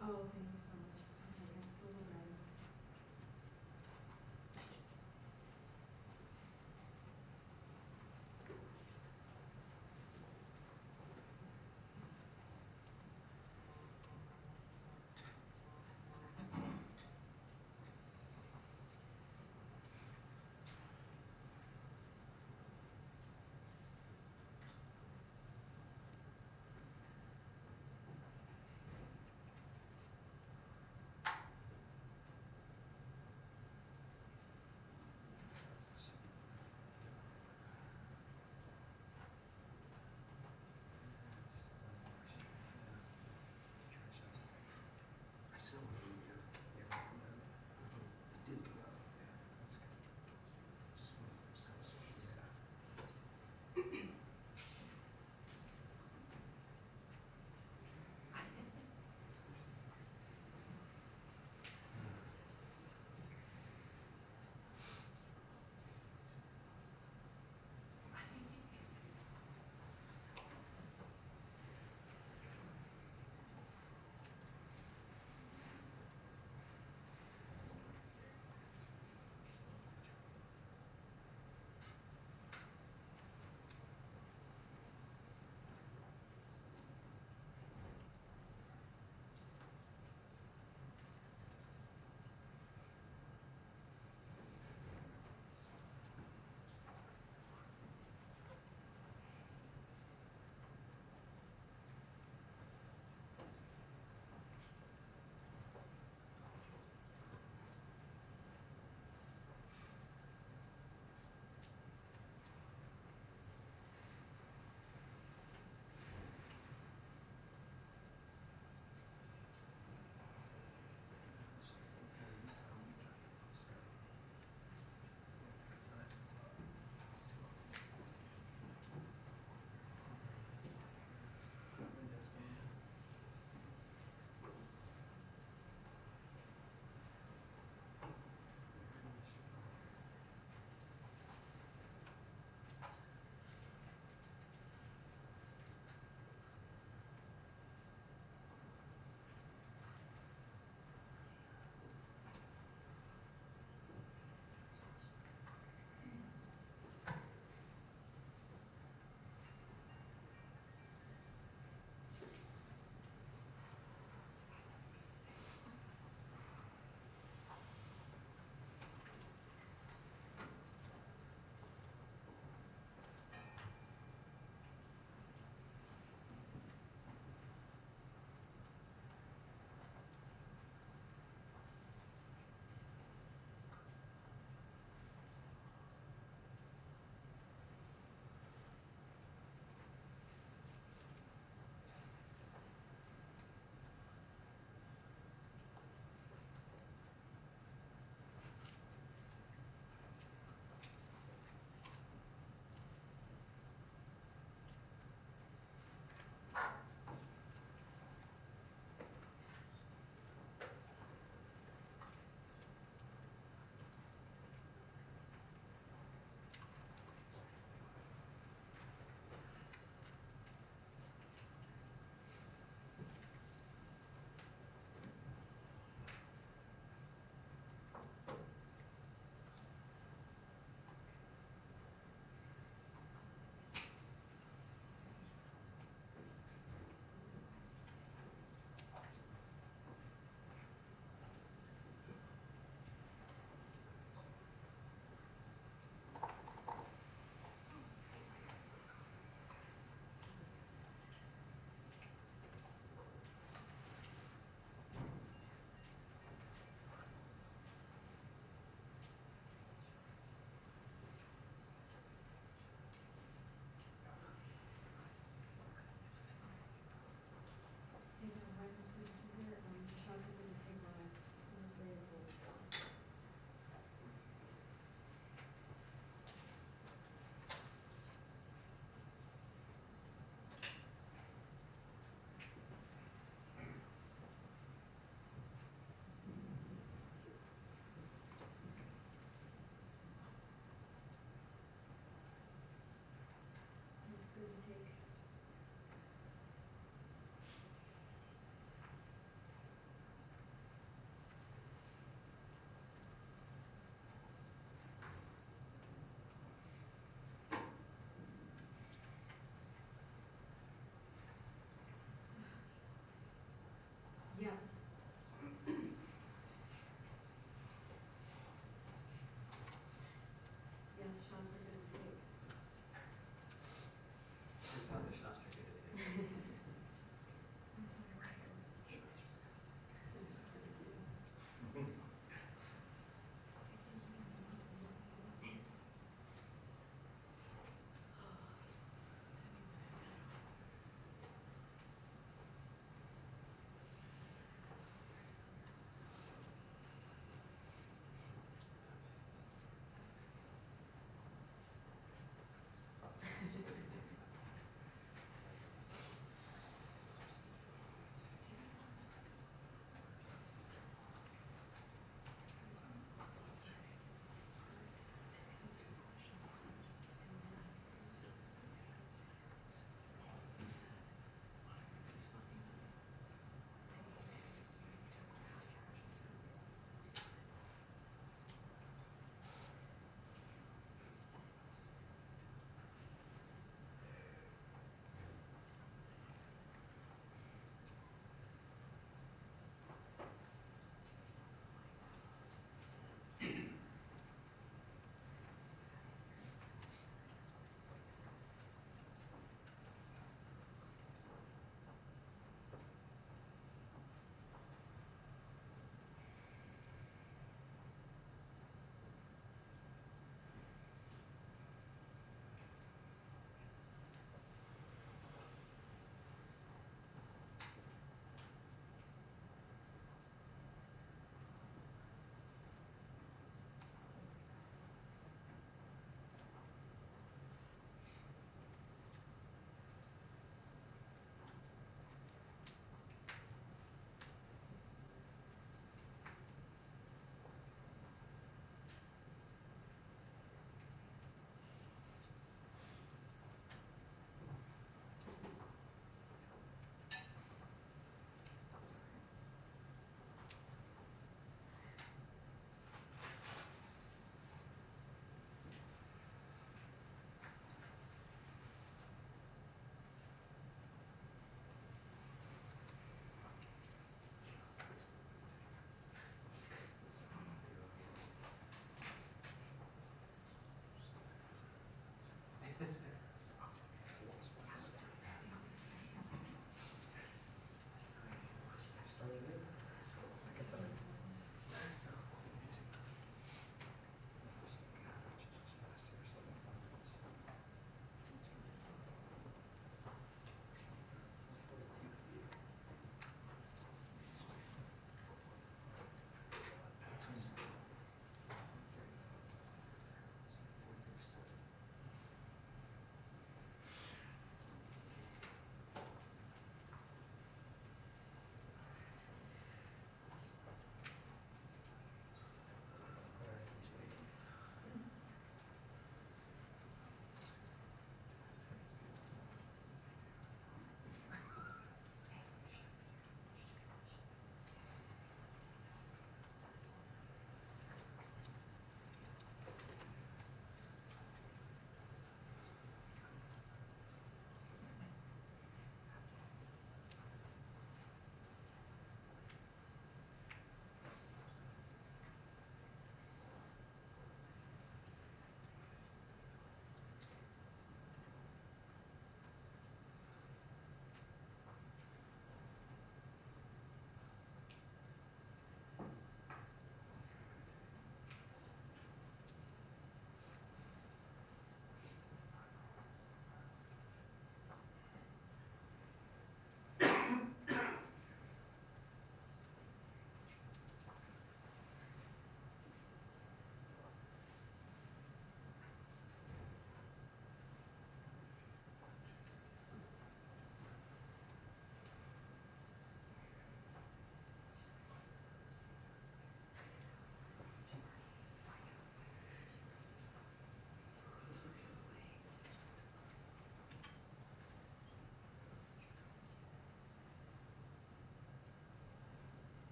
Oh, thank you so much. Okay, that's so nice.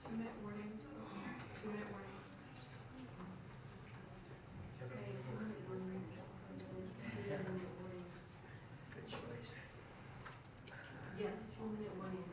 2-minute warning. 2-minute warning. Good choice. Yes, 2-minute warning.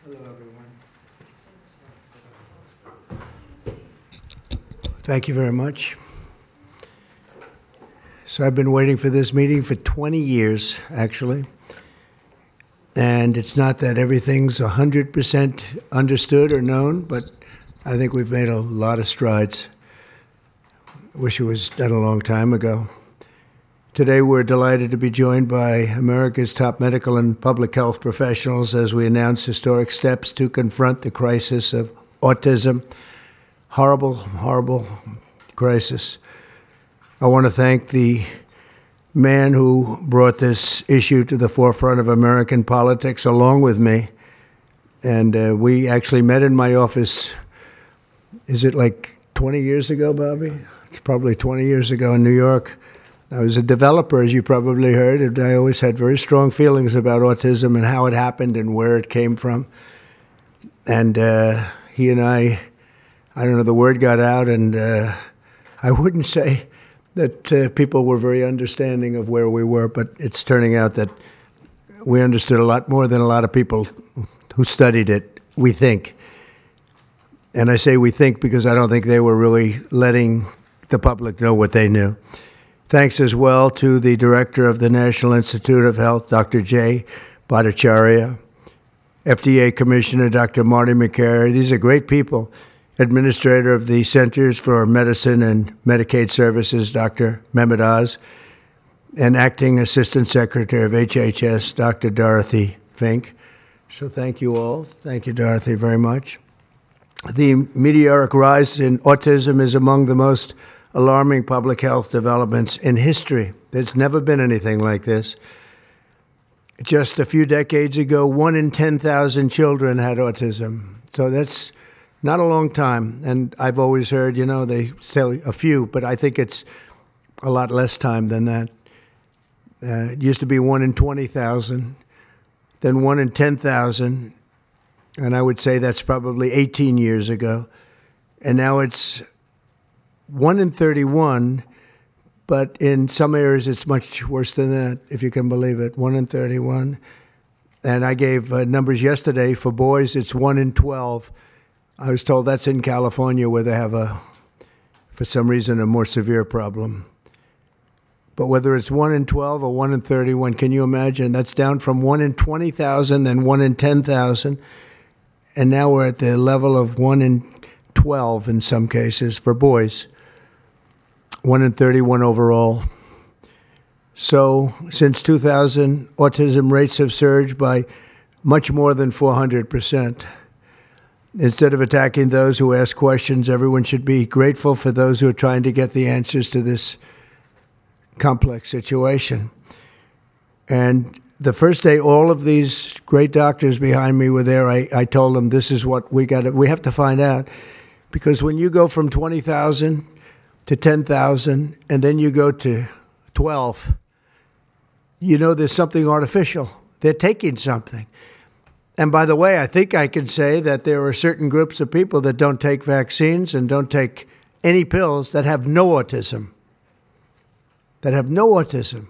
Hello, everyone. Thank you very much. So I've been waiting for this meeting for 20 years, actually. And it's not that everything's 100% understood or known, but I think we've made a lot of strides. Wish it was done a long time ago. Today, we're delighted to be joined by America's top medical and public health professionals as we announce historic steps to confront the crisis of autism. Horrible, horrible crisis. I want to thank the man who brought this issue to the forefront of American politics along with me. And we actually met in my office, is it like 20 years ago, Bobby? It's probably 20 years ago in New York. I was a developer, as you probably heard, and I always had very strong feelings about autism and how it happened and where it came from. And he and I don't know, the word got out, and I wouldn't say that people were very understanding of where we were, but it's turning out that we understood a lot more than a lot of people who studied it, we think. And I say we think because I don't think they were really letting the public know what they knew. Thanks as well to the director of the National Institute of Health, Dr. Jay Bhattacharya, FDA Commissioner Dr. Marty McCary. These are great people. Administrator of the Centers for Medicine and Medicaid Services, Dr. Mehmet Oz, and Acting Assistant Secretary of HHS, Dr. Dorothy Fink. So thank you all. Thank you, Dorothy, very much. The meteoric rise in autism is among the most alarming public health developments in history. There's never been anything like this. Just a few decades ago, 1 in 10,000 children had autism. So that's not a long time. And I've always heard, you know, they say a few, but I think it's a lot less time than that. It used to be 1 in 20,000, then 1 in 10,000. And I would say that's probably 18 years ago. And now it's 1 in 31, but in some areas it's much worse than that, if you can believe it, 1 in 31. And I gave numbers yesterday. For boys, it's 1 in 12. I was told that's in California where they have for some reason, a more severe problem. But whether it's 1 in 12 or 1 in 31, can you imagine? That's down from 1 in 20,000, then 1 in 10,000. And now we're at the level of 1 in 12 in some cases for boys. 1 in 31 overall. So since 2000, autism rates have surged by much more than 400%. Instead of attacking those who ask questions, everyone should be grateful for those who are trying to get the answers to this complex situation. And the first day all of these great doctors behind me were there, I told them this is what we have to find out. Because when you go from 20,000 to 10,000, and then you go to 12, you know there's something artificial. They're taking something. And by the way, I think I can say that there are certain groups of people that don't take vaccines and don't take any pills that have no autism. That have no autism.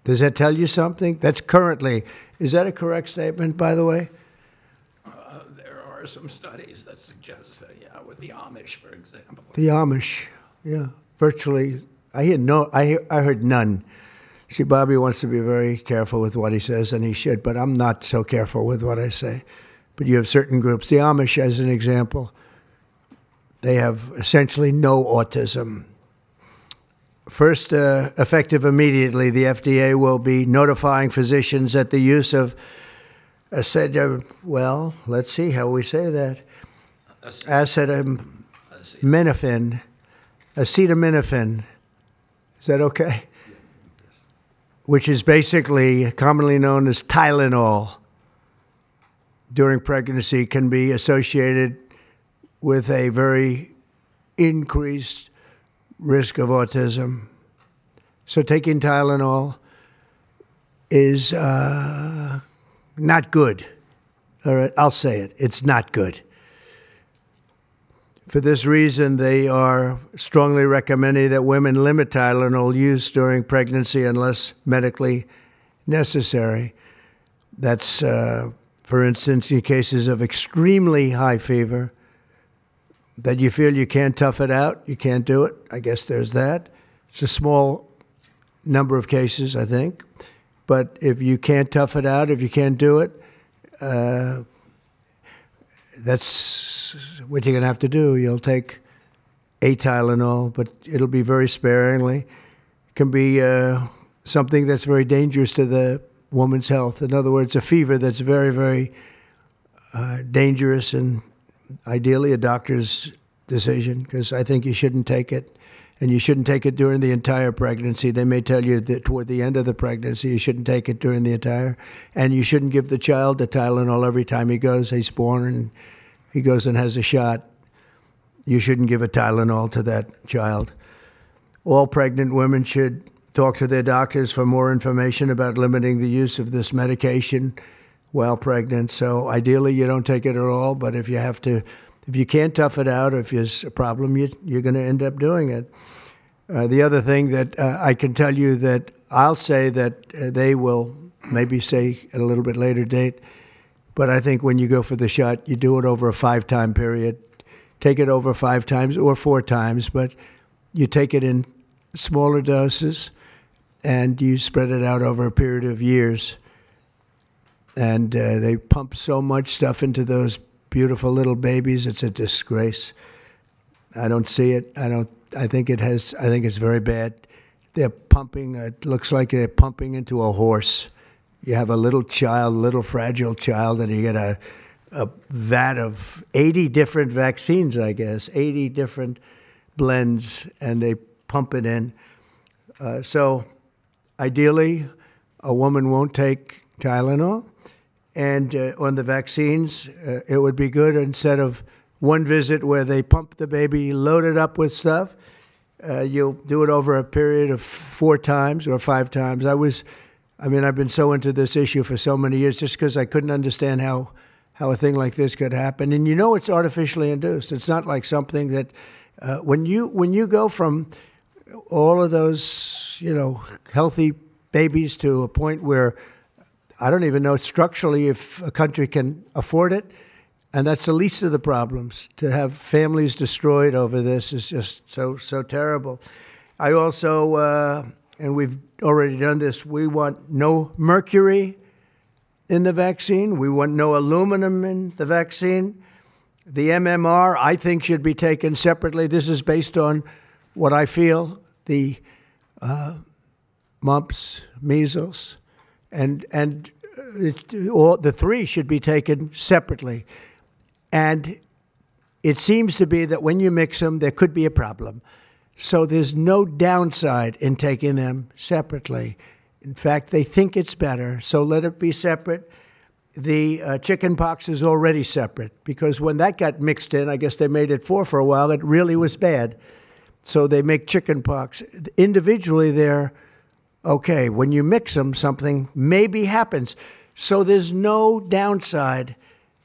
Does that tell you something? That's currently, is that a correct statement, by the way? There are some studies that suggest that, yeah, with the Amish, for example. The Amish, yeah, virtually. I heard none. See, Bobby wants to be very careful with what he says, and he should, but I'm not so careful with what I say. But you have certain groups. The Amish, as an example, they have essentially no autism. First, effective immediately, the FDA will be notifying physicians that the use of well, let's see how we say that. Acetaminophen. Is that okay? Which is basically commonly known as Tylenol, during pregnancy can be associated with a very increased risk of autism. So taking Tylenol is not good. All right, I'll say it. It's not good. For this reason, they are strongly recommending that women limit Tylenol use during pregnancy unless medically necessary. That's For instance, in cases of extremely high fever, that you feel you can't tough it out, you can't do it. I guess there's that. It's a small number of cases, I think. But if you can't tough it out, if you can't do it, that's what you're going to have to do. You'll take a Tylenol, but it'll be very sparingly. It can be something that's very dangerous to the woman's health. In other words, a fever that's very, very dangerous, and ideally a doctor's decision, because I think you shouldn't take it. And you shouldn't take it during the entire pregnancy. They may tell you that toward the end of the pregnancy, you shouldn't take it during the entire. And you shouldn't give the child a Tylenol every time he's born and he goes and has a shot. You shouldn't give a Tylenol to that child. All pregnant women should talk to their doctors for more information about limiting the use of this medication while pregnant. So ideally, you don't take it at all, but if you can't tough it out, or if there's a problem, you're going to end up doing it. The other thing that I can tell you that I'll say that they will maybe say at a little bit later date, but I think when you go for the shot, you do it over a 5-time period. Take it over 5 times or 4 times, but you take it in smaller doses and you spread it out over a period of years. And they pump so much stuff into those beautiful little babies. It's a disgrace. I don't see it. I think it's very bad. They're pumping, it looks like they're pumping into a horse. You have a little child, little fragile child, and you get a vat of 80 different vaccines, I guess, 80 different blends, and they pump it in. So ideally, a woman won't take Tylenol. And on the vaccines, it would be good instead of one visit where they pump the baby, load it up with stuff, you'll do it over a period of 4 times or 5 times. I've been so into this issue for so many years just because I couldn't understand how a thing like this could happen. And it's artificially induced. It's not like something that when you go from all of those, healthy babies to a point where I don't even know structurally if a country can afford it. And that's the least of the problems. To have families destroyed over this is just so terrible. I also, and we've already done this, we want no mercury in the vaccine. We want no aluminum in the vaccine. The MMR, I think, should be taken separately. This is based on what I feel, the mumps, measles, and all the 3 should be taken separately. And it seems to be that when you mix them, there could be a problem. So there's no downside in taking them separately. In fact, they think it's better, so let it be separate. The chicken pox is already separate, because when that got mixed in, I guess they made it 4 for a while, it really was bad. So they make chicken pox. Individually, they're okay. When you mix them, something maybe happens. So there's no downside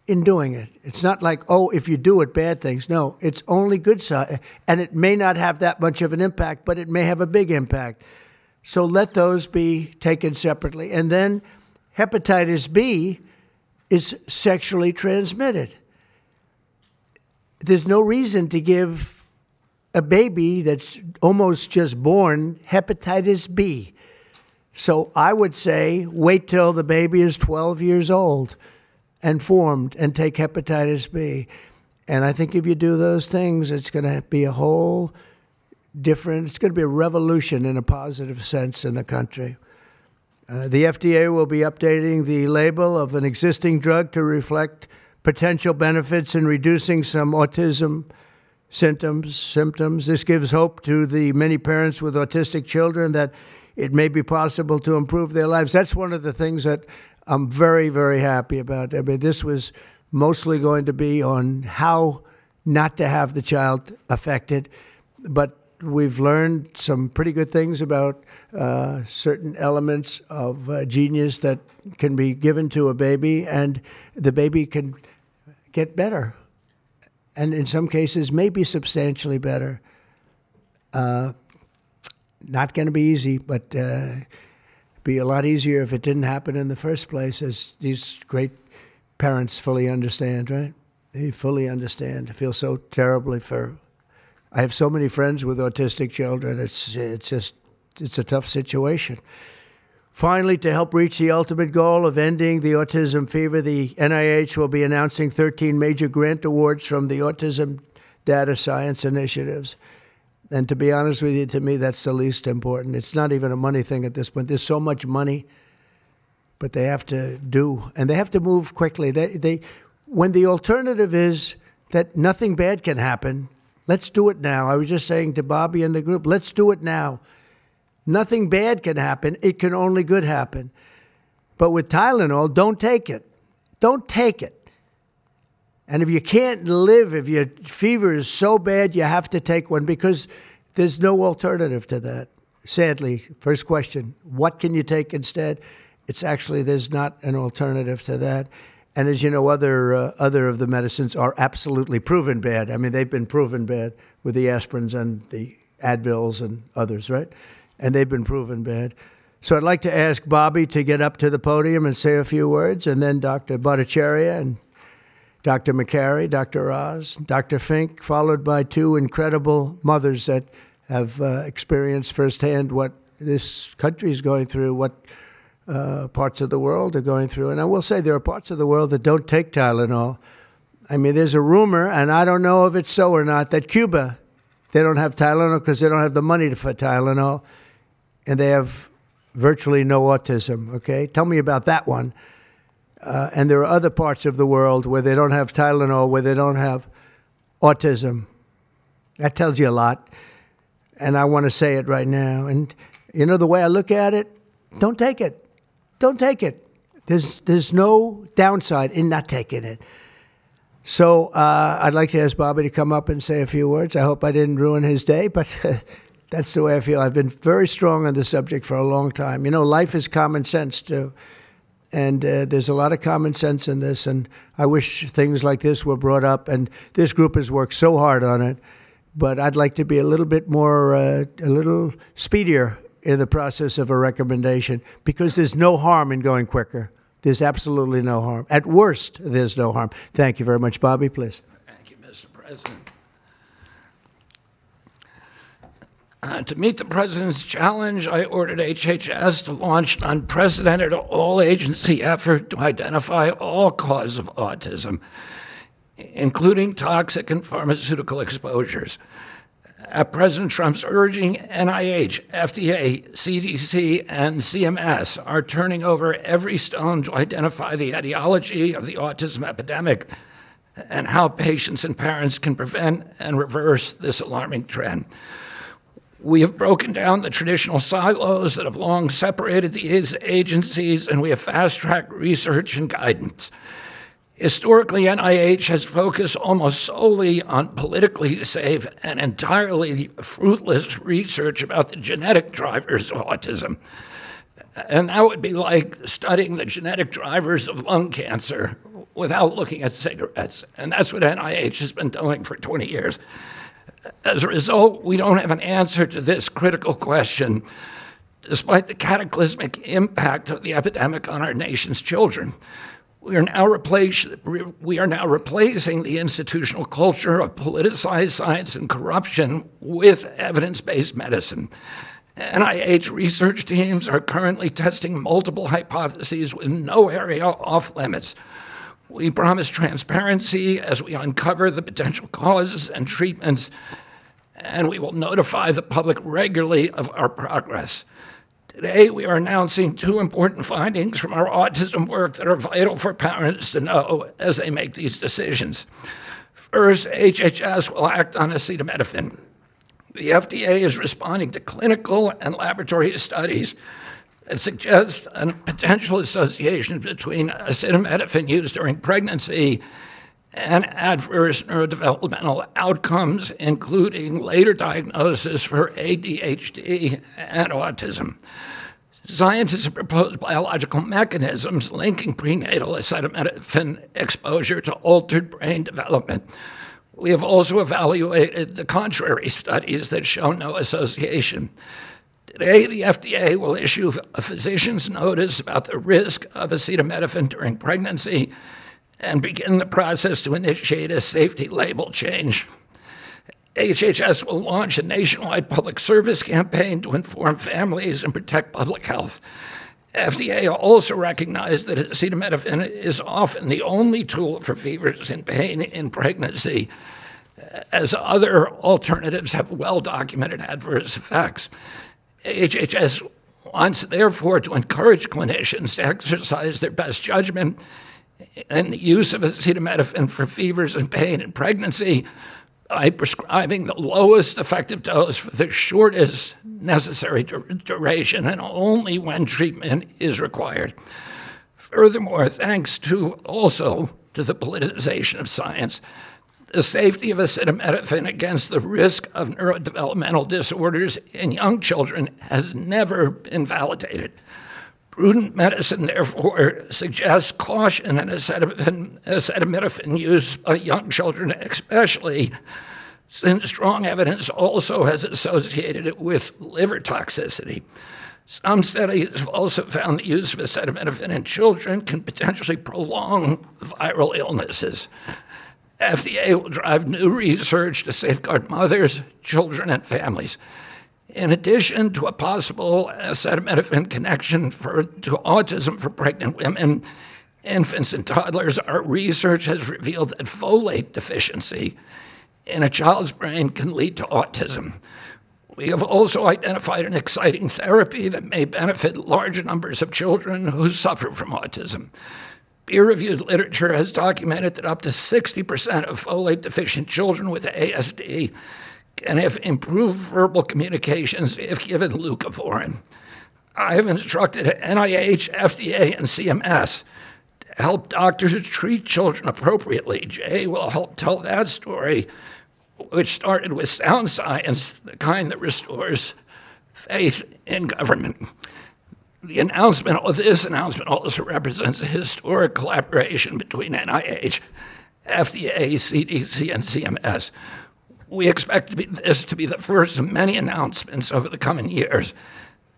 in doing it. It's not like, if you do it, bad things. No, it's only good side. And it may not have that much of an impact, but it may have a big impact. So let those be taken separately. And then hepatitis B is sexually transmitted. There's no reason to give a baby that's almost just born hepatitis B. So I would say wait till the baby is 12 years old and formed and take hepatitis B. And I think if you do those things, it's going to be a whole different, it's going to be a revolution in a positive sense in the country. The FDA will be updating the label of an existing drug to reflect potential benefits in reducing some autism symptoms. This gives hope to the many parents with autistic children that it may be possible to improve their lives. That's one of the things that I'm very, very happy about. I mean, this was mostly going to be on how not to have the child affected, but we've learned some pretty good things about certain elements of genius that can be given to a baby, and the baby can get better. And in some cases, maybe substantially better. Not going to be easy, but be a lot easier if it didn't happen in the first place, as these great parents fully understand, right? They fully understand. I feel so terribly for. I have so many friends with autistic children. It's a tough situation. Finally, to help reach the ultimate goal of ending the autism fever, the NIH will be announcing 13 major grant awards from the Autism Data Science Initiatives. And to be honest with you, to me, that's the least important. It's not even a money thing at this point. There's so much money, but they have to do, and they have to move quickly. When the alternative is that nothing bad can happen, let's do it now. I was just saying to Bobby and the group, let's do it now. Nothing bad can happen. It can only good happen. But with Tylenol, don't take it. Don't take it. And if you can't live, if your fever is so bad, you have to take one because there's no alternative to that. Sadly, first question, what can you take instead? It's actually, there's not an alternative to that. And as you know, other of the medicines are absolutely proven bad. I mean, they've been proven bad with the aspirins and the Advils and others, right? And they've been proven bad. So I'd like to ask Bobby to get up to the podium and say a few words, and then Dr. Bhattacharya and Dr. McCary, Dr. Oz, Dr. Fink, followed by two incredible mothers that have experienced firsthand what this country is going through, what parts of the world are going through. And I will say there are parts of the world that don't take Tylenol. I mean, there's a rumor, and I don't know if it's so or not, that Cuba, they don't have Tylenol because they don't have the money for Tylenol, and they have virtually no autism, okay? Tell me about that one. And there are other parts of the world where they don't have Tylenol, where they don't have autism. That tells you a lot. And I want to say it right now. And, you know, the way I look at it, don't take it. Don't take it. There's no downside in not taking it. So I'd like to ask Bobby to come up and say a few words. I hope I didn't ruin his day, but that's the way I feel. I've been very strong on the subject for a long time. You know, life is common sense, too. And there's a lot of common sense in this, and I wish things like this were brought up, and this group has worked so hard on it, but I'd like to be a little bit more, a little speedier in the process of a recommendation, because there's no harm in going quicker. There's absolutely no harm. At worst, there's no harm. Thank you very much. Bobby, please. Thank you, Mr. President. To meet the President's challenge, I ordered HHS to launch an unprecedented all-agency effort to identify all causes of autism, including toxic and pharmaceutical exposures. At President Trump's urging, NIH, FDA, CDC, and CMS are turning over every stone to identify the etiology of the autism epidemic and how patients and parents can prevent and reverse this alarming trend. We have broken down the traditional silos that have long separated these agencies, and we have fast-tracked research and guidance. Historically, NIH has focused almost solely on politically safe and entirely fruitless research about the genetic drivers of autism. And that would be like studying the genetic drivers of lung cancer without looking at cigarettes. And that's what NIH has been doing for 20 years. As a result, we don't have an answer to this critical question, despite the cataclysmic impact of the epidemic on our nation's children. We are now replacing the institutional culture of politicized science and corruption with evidence-based medicine. NIH research teams are currently testing multiple hypotheses with no area off limits. We promise transparency as we uncover the potential causes and treatments, and we will notify the public regularly of our progress. Today, we are announcing two important findings from our autism work that are vital for parents to know as they make these decisions. First, HHS will act on acetaminophen. The FDA is responding to clinical and laboratory studies that suggest a potential association between acetaminophen use during pregnancy and adverse neurodevelopmental outcomes, including later diagnosis for ADHD and autism. Scientists have proposed biological mechanisms linking prenatal acetaminophen exposure to altered brain development. We have also evaluated the contrary studies that show no association. Today, the FDA will issue a physician's notice about the risk of acetaminophen during pregnancy and begin the process to initiate a safety label change. HHS will launch a nationwide public service campaign to inform families and protect public health. FDA also recognized that acetaminophen is often the only tool for fevers and pain in pregnancy, as other alternatives have well-documented adverse effects. HHS wants, therefore, to encourage clinicians to exercise their best judgment in the use of acetaminophen for fevers and pain in pregnancy by prescribing the lowest effective dose for the shortest necessary duration and only when treatment is required. Furthermore, thanks to the politicization of science, the safety of acetaminophen against the risk of neurodevelopmental disorders in young children has never been validated. Prudent medicine, therefore, suggests caution in acetaminophen use by young children, especially since strong evidence also has associated it with liver toxicity. Some studies have also found the use of acetaminophen in children can potentially prolong viral illnesses. FDA will drive new research to safeguard mothers, children, and families. In addition to a possible acetaminophen connection to autism for pregnant women, infants, and toddlers, our research has revealed that folate deficiency in a child's brain can lead to autism. We have also identified an exciting therapy that may benefit large numbers of children who suffer from autism. Peer-reviewed literature has documented that up to 60% of folate-deficient children with ASD can have improved verbal communications if given leucovorin. I have instructed NIH, FDA, and CMS to help doctors treat children appropriately. Jay will help tell that story, which started with sound science, the kind that restores faith in government. This announcement also represents a historic collaboration between NIH, FDA, CDC, and CMS. We expect this to be the first of many announcements over the coming years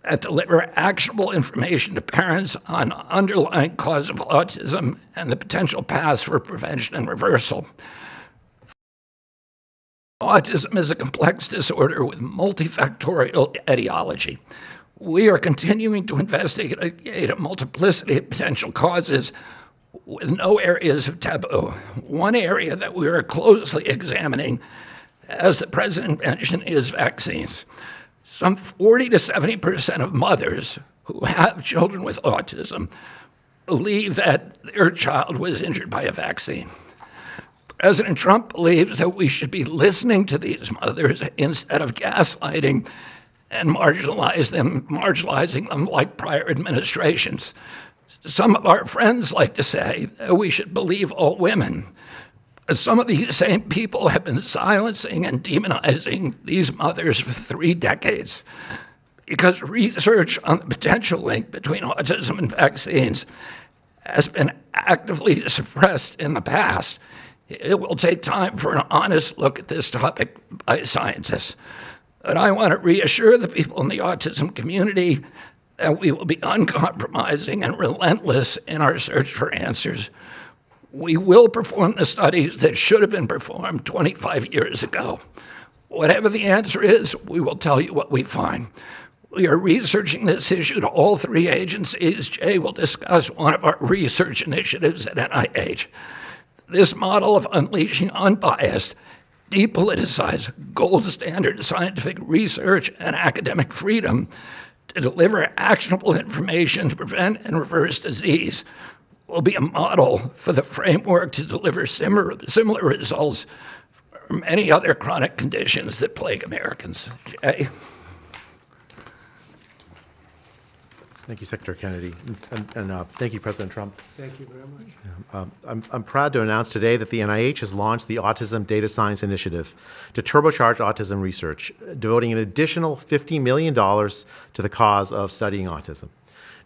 that deliver actionable information to parents on underlying cause of autism and the potential paths for prevention and reversal. Autism is a complex disorder with multifactorial etiology. We are continuing to investigate a multiplicity of potential causes with no areas of taboo. One area that we are closely examining, as the president mentioned, is vaccines. Some 40 to 70% of mothers who have children with autism believe that their child was injured by a vaccine. President Trump believes that we should be listening to these mothers instead of gaslighting and marginalizing them like prior administrations. Some of our friends like to say that we should believe all women. Some of these same people have been silencing and demonizing these mothers for 3 decades because research on the potential link between autism and vaccines has been actively suppressed in the past. It will take time for an honest look at this topic by scientists. But I want to reassure the people in the autism community that we will be uncompromising and relentless in our search for answers. We will perform the studies that should have been performed 25 years ago. Whatever the answer is, we will tell you what we find. We are researching this issue to all 3 agencies. Jay will discuss one of our research initiatives at NIH. This model of unleashing unbiased, depoliticized, gold standard scientific research and academic freedom to deliver actionable information to prevent and reverse disease will be a model for the framework to deliver similar results for many other chronic conditions that plague Americans. Jay? Thank you, Secretary Kennedy, and thank you, President Trump. Thank you very much. I'm proud to announce today that the NIH has launched the Autism Data Science Initiative to turbocharge autism research, devoting an additional $50 million to the cause of studying autism.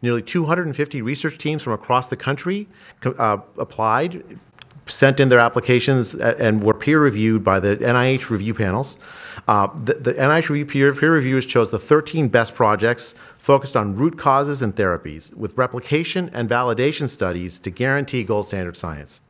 Nearly 250 research teams from across the country applied, sent in their applications, and were peer-reviewed by the NIH review panels. The NIH peer reviewers chose the 13 best projects focused on root causes and therapies, with replication and validation studies to guarantee gold standard science.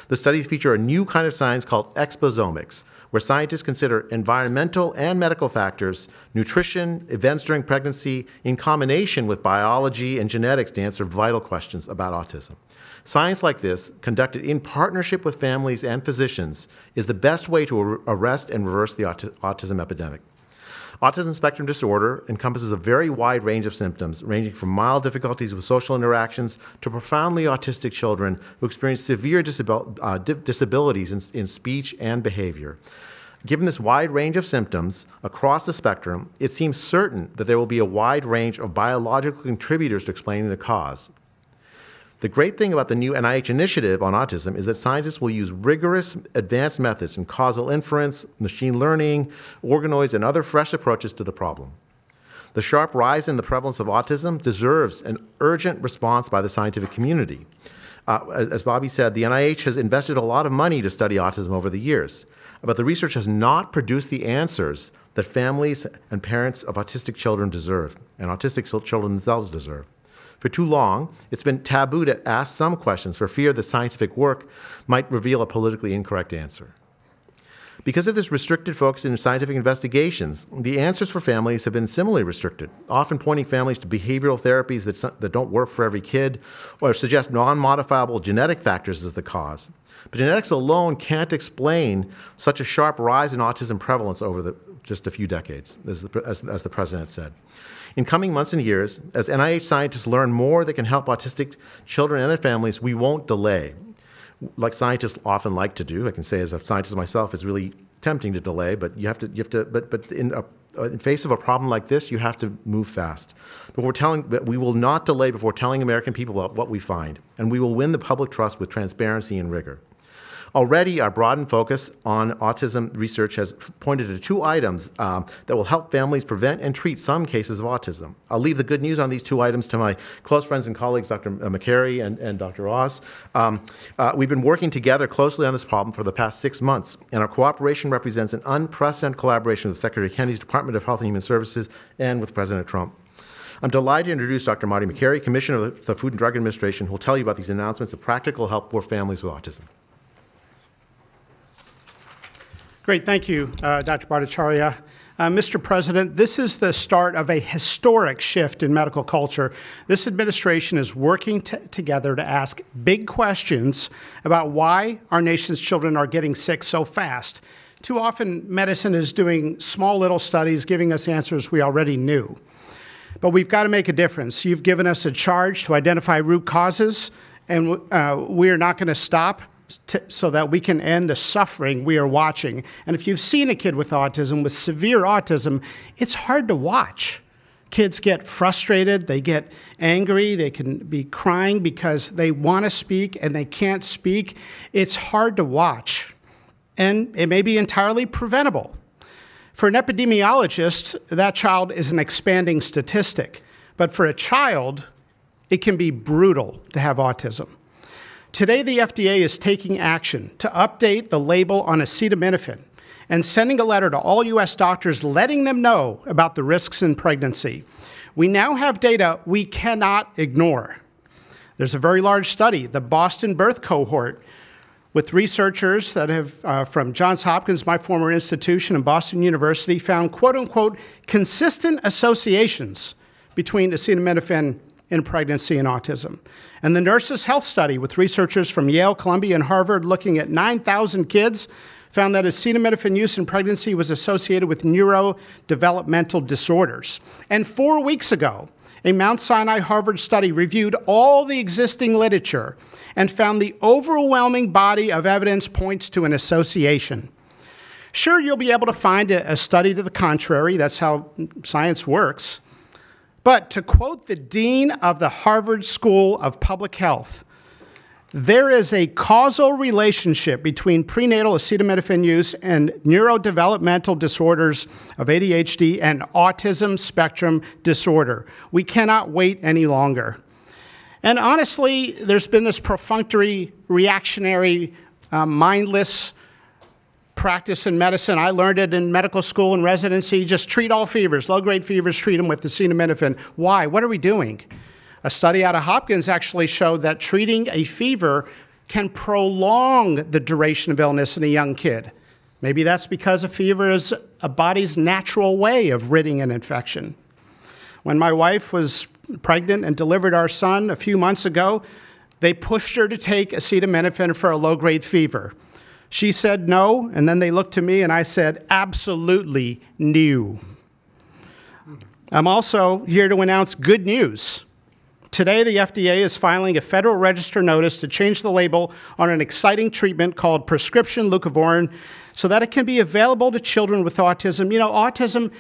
The studies feature a new kind of science called exposomics, where scientists consider environmental and medical factors, nutrition, events during pregnancy, in combination with biology and genetics to answer vital questions about autism. Science like this, conducted in partnership with families and physicians, is the best way to arrest and reverse the autism epidemic. Autism spectrum disorder encompasses a very wide range of symptoms, ranging from mild difficulties with social interactions to profoundly autistic children who experience severe disabilities in speech and behavior. Given this wide range of symptoms across the spectrum, it seems certain that there will be a wide range of biological contributors to explaining the cause. The great thing about the new NIH initiative on autism is that scientists will use rigorous advanced methods in causal inference, machine learning, organoids, and other fresh approaches to the problem. The sharp rise in the prevalence of autism deserves an urgent response by the scientific community. As Bobby said, the NIH has invested a lot of money to study autism over the years, but the research has not produced the answers that families and parents of autistic children deserve, and autistic children themselves deserve. For too long, it's been taboo to ask some questions for fear the scientific work might reveal a politically incorrect answer. Because of this restricted focus in scientific investigations, the answers for families have been similarly restricted, often pointing families to behavioral therapies that don't work for every kid or suggest non-modifiable genetic factors as the cause. But genetics alone can't explain such a sharp rise in autism prevalence over just a few decades, as the president said. In coming months and years, as NIH scientists learn more that can help autistic children and their families, we won't delay. Like scientists often like to do, I can say as a scientist myself, it's really tempting to delay, but but in face of a problem like this, you have to move fast. But we will not delay before telling American people about what we find, and we will win the public trust with transparency and rigor. Already, our broadened focus on autism research has pointed to 2 items that will help families prevent and treat some cases of autism. I'll leave the good news on these 2 items to my close friends and colleagues, Dr. McCary and Dr. Oz. We've been working together closely on this problem for the past 6 months, and our cooperation represents an unprecedented collaboration with Secretary Kennedy's Department of Health and Human Services and with President Trump. I'm delighted to introduce Dr. Marty McCary, Commissioner of the Food and Drug Administration, who will tell you about these announcements of practical help for families with autism. Great, thank you, Dr. Bhattacharya. Mr. President, this is the start of a historic shift in medical culture. This administration is working together to ask big questions about why our nation's children are getting sick so fast. Too often, medicine is doing small little studies, giving us answers we already knew. But we've got to make a difference. You've given us a charge to identify root causes, and we are not going to stop so that we can end the suffering we are watching. And if you've seen a kid with autism, with severe autism, it's hard to watch. Kids get frustrated, they get angry, they can be crying because they want to speak and they can't speak. It's hard to watch, and it may be entirely preventable. For an epidemiologist, that child is an expanding statistic. But for a child, it can be brutal to have autism. Today, the FDA is taking action to update the label on acetaminophen and sending a letter to all U.S. doctors letting them know about the risks in pregnancy. We now have data we cannot ignore. There's a very large study, the Boston Birth Cohort, with researchers that have, from Johns Hopkins, my former institution, and Boston University, found quote-unquote consistent associations between acetaminophen in pregnancy and autism. And the Nurses' Health Study with researchers from Yale, Columbia, and Harvard looking at 9,000 kids found that acetaminophen use in pregnancy was associated with neurodevelopmental disorders. And 4 weeks ago, a Mount Sinai Harvard study reviewed all the existing literature and found the overwhelming body of evidence points to an association. Sure, you'll be able to find a study to the contrary. That's how science works. But to quote the dean of the Harvard School of Public Health, there is a causal relationship between prenatal acetaminophen use and neurodevelopmental disorders of ADHD and autism spectrum disorder. We cannot wait any longer. And honestly, there's been this perfunctory, reactionary, mindless practice in medicine. I learned it in medical school and residency. Just treat all fevers, low-grade fevers, treat them with acetaminophen. Why? What are we doing? A study out of Hopkins actually showed that treating a fever can prolong the duration of illness in a young kid. Maybe that's because a fever is a body's natural way of ridding an infection. When my wife was pregnant and delivered our son a few months ago, they pushed her to take acetaminophen for a low-grade fever. She said no, and then they looked to me and I said, absolutely no. I'm also here to announce good news. Today, the FDA is filing a Federal Register notice to change the label on an exciting treatment called prescription leucovorin so that it can be available to children with autism. You know, autism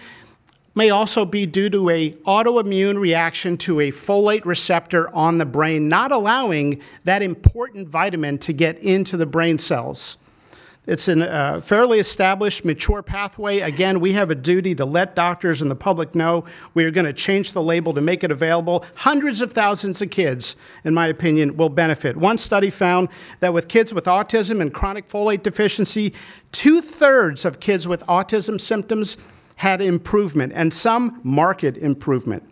may also be due to an autoimmune reaction to a folate receptor on the brain, not allowing that important vitamin to get into the brain cells. It's a fairly established, mature pathway. Again, we have a duty to let doctors and the public know. We are going to change the label to make it available. Hundreds of thousands of kids, in my opinion, will benefit. One study found that with kids with autism and chronic folate deficiency, 2/3 of kids with autism symptoms had improvement, and some marked improvement.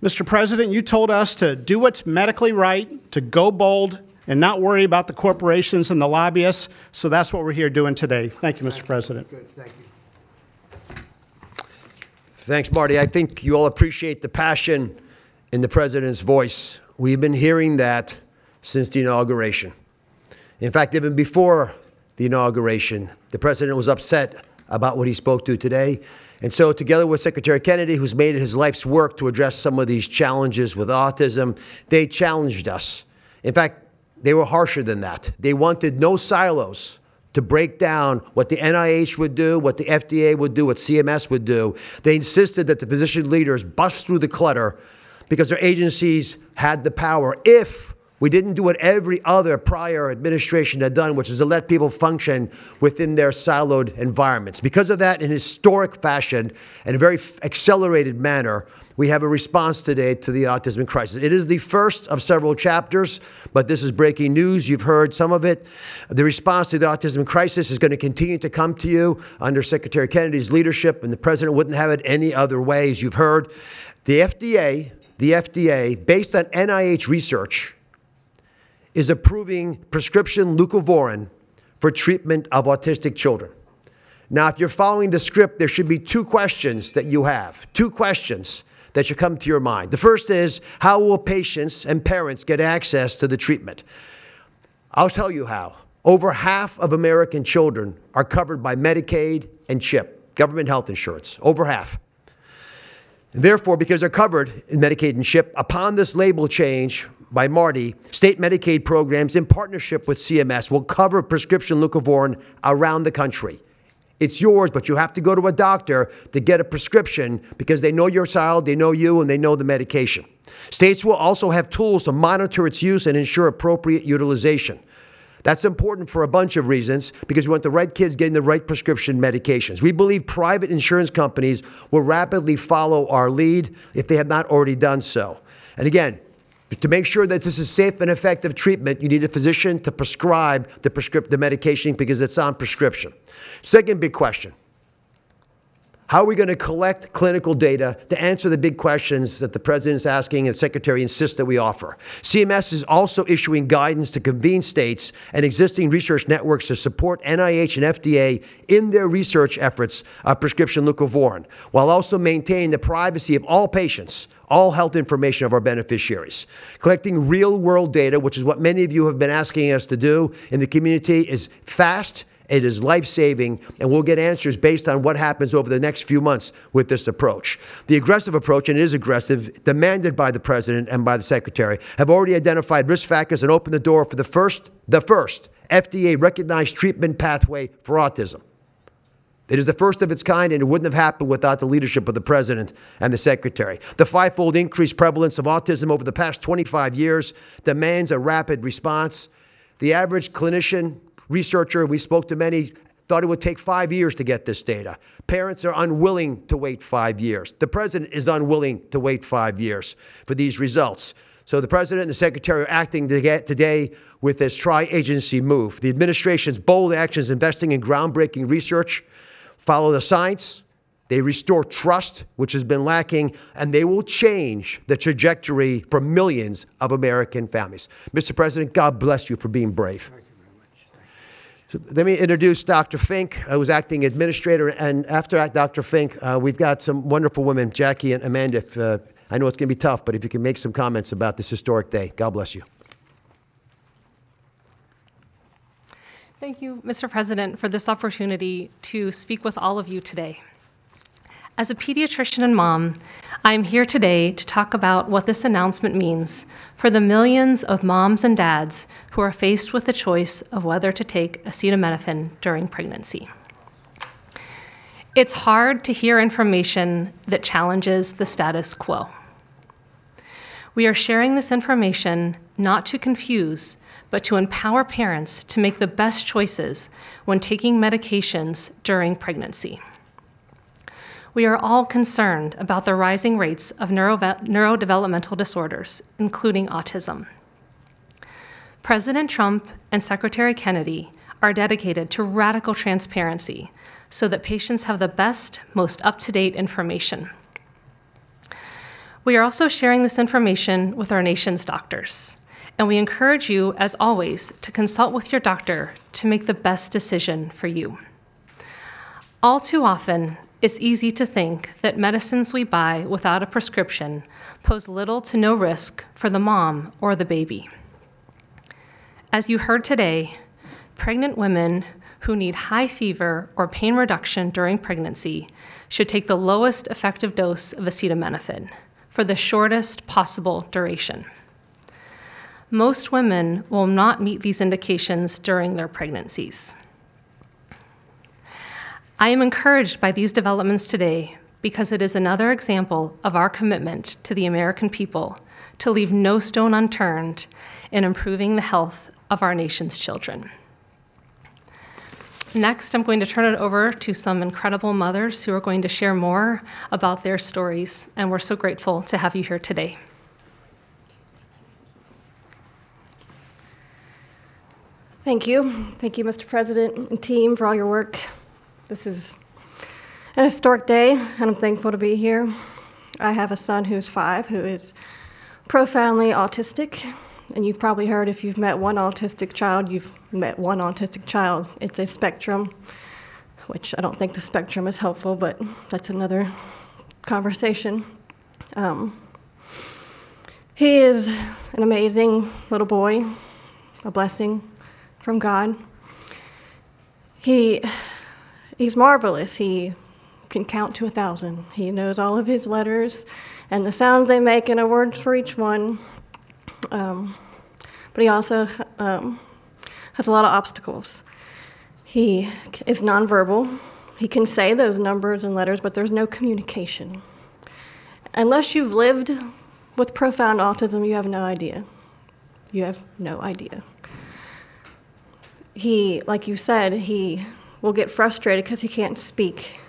Mr. President, you told us to do what's medically right, to go bold, and not worry about the corporations and the lobbyists. So that's what we're here doing today. Thank you, Mr. President. Good, thank you. Thanks, Marty. I think you all appreciate the passion in the President's voice. We've been hearing that since the inauguration. In fact, even before the inauguration, the President was upset about what he spoke to today. And so together with Secretary Kennedy, who's made it his life's work to address some of these challenges with autism, they challenged us. In fact, they were harsher than that. They wanted no silos to break down what the NIH would do, what the FDA would do, what CMS would do. They insisted that the physician leaders bust through the clutter because their agencies had the power if we didn't do what every other prior administration had done, which is to let people function within their siloed environments. Because of that, in historic fashion and a very accelerated manner, we have a response today to the autism crisis. It is the first of several chapters, but this is breaking news. You've heard some of it. The response to the autism crisis is going to continue to come to you under Secretary Kennedy's leadership, and the President wouldn't have it any other way, as you've heard. The FDA, based on NIH research, is approving prescription leucovorin for treatment of autistic children. Now, if you're following the script, there should be two questions that you have, two questions that should come to your mind. The first is, how will patients and parents get access to the treatment? I'll tell you how. Over half of American children are covered by Medicaid and CHIP, government health insurance, over half. And therefore, because they're covered in Medicaid and CHIP, upon this label change by Marty, state Medicaid programs in partnership with CMS will cover prescription leucovorin around the country. It's yours, but you have to go to a doctor to get a prescription because they know your child, they know you, and they know the medication. States will also have tools to monitor its use and ensure appropriate utilization. That's important for a bunch of reasons because we want the right kids getting the right prescription medications. We believe private insurance companies will rapidly follow our lead if they have not already done so. And again, to make sure that this is safe and effective treatment, you need a physician to prescribe the medication because it's on prescription. Second big question. How are we going to collect clinical data to answer the big questions that the President's asking and the Secretary insists that we offer? CMS is also issuing guidance to convene states and existing research networks to support NIH and FDA in their research efforts of prescription leucovorin, while also maintaining the privacy of all patients, all health information of our beneficiaries. Collecting real-world data, which is what many of you have been asking us to do in the community, is fast, it is life-saving, and we'll get answers based on what happens over the next few months with this approach. The aggressive approach, and it is aggressive, demanded by the President and by the Secretary, have already identified risk factors and opened the door for the first FDA-recognized treatment pathway for autism. It is the first of its kind, and it wouldn't have happened without the leadership of the President and the Secretary. The fivefold increased prevalence of autism over the past 25 years demands a rapid response. The average clinician, researcher, we spoke to many, thought it would take 5 years to get this data. Parents are unwilling to wait 5 years. The President is unwilling to wait 5 years for these results. So the President and the Secretary are acting today with this tri-agency move. The administration's bold actions investing in groundbreaking research follow the science, They restore trust, which has been lacking, and they will change the trajectory for millions of American families. Mr. President, God bless you for being brave. So let me introduce Dr. Fink, who's acting administrator, and after Dr. Fink, we've got some wonderful women, Jackie and Amanda. I know it's going to be tough, but if you can make some comments about this historic day, God bless you. Thank you, Mr. President, for this opportunity to speak with all of you today. As a pediatrician and mom, I am here today to talk about what this announcement means for the millions of moms and dads who are faced with the choice of whether to take acetaminophen during pregnancy. It's hard to hear information that challenges the status quo. We are sharing this information not to confuse, but to empower parents to make the best choices when taking medications during pregnancy. We are all concerned about the rising rates of neurodevelopmental disorders, including autism. President Trump and Secretary Kennedy are dedicated to radical transparency so that patients have the best, most up-to-date information. We are also sharing this information with our nation's doctors, and we encourage you, as always, to consult with your doctor to make the best decision for you. All too often, it's easy to think that medicines we buy without a prescription pose little to no risk for the mom or the baby. As you heard today, pregnant women who need high fever or pain reduction during pregnancy should take the lowest effective dose of acetaminophen for the shortest possible duration. Most women will not meet these indications during their pregnancies. I am encouraged by these developments today because it is another example of our commitment to the American people to leave no stone unturned in improving the health of our nation's children. Next, I'm going to turn it over to some incredible mothers who are going to share more about their stories, and we're so grateful to have you here today. Thank you. Thank you, Mr. President and team, for all your work. This is an historic day, and I'm thankful to be here. I have a son who's 5 who is profoundly autistic, and you've probably heard if you've met one autistic child, you've met one autistic child. It's a spectrum, which I don't think the spectrum is helpful, but that's another conversation. He is an amazing little boy, a blessing from God. He's marvelous. He can count to 1,000. He knows all of his letters and the sounds they make and a word for each one. But he also has a lot of obstacles. He is nonverbal. He can say those numbers and letters, but there's no communication. Unless you've lived with profound autism, you have no idea. You have no idea. He, like you said, he will get frustrated because he can't speak.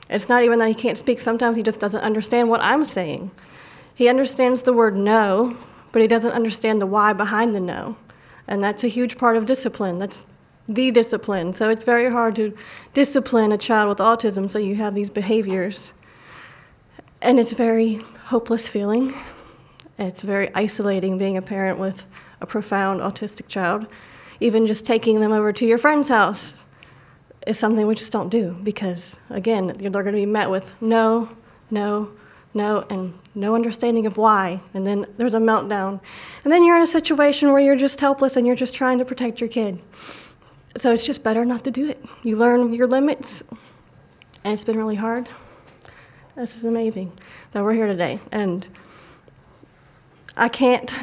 It's not even that he can't speak. Sometimes he just doesn't understand what I'm saying. He understands the word no, but he doesn't understand the why behind the no. And that's a huge part of discipline. That's the discipline. So it's very hard to discipline a child with autism, so you have these behaviors. And it's a very hopeless feeling. It's very isolating being a parent with a profound autistic child. Even just taking them over to your friend's house is something we just don't do because, again, they're going to be met with no, no, no, and no understanding of why. And then there's a meltdown. And then you're in a situation where you're just helpless and you're just trying to protect your kid. So it's just better not to do it. You learn your limits, and it's been really hard. This is amazing that we're here today. And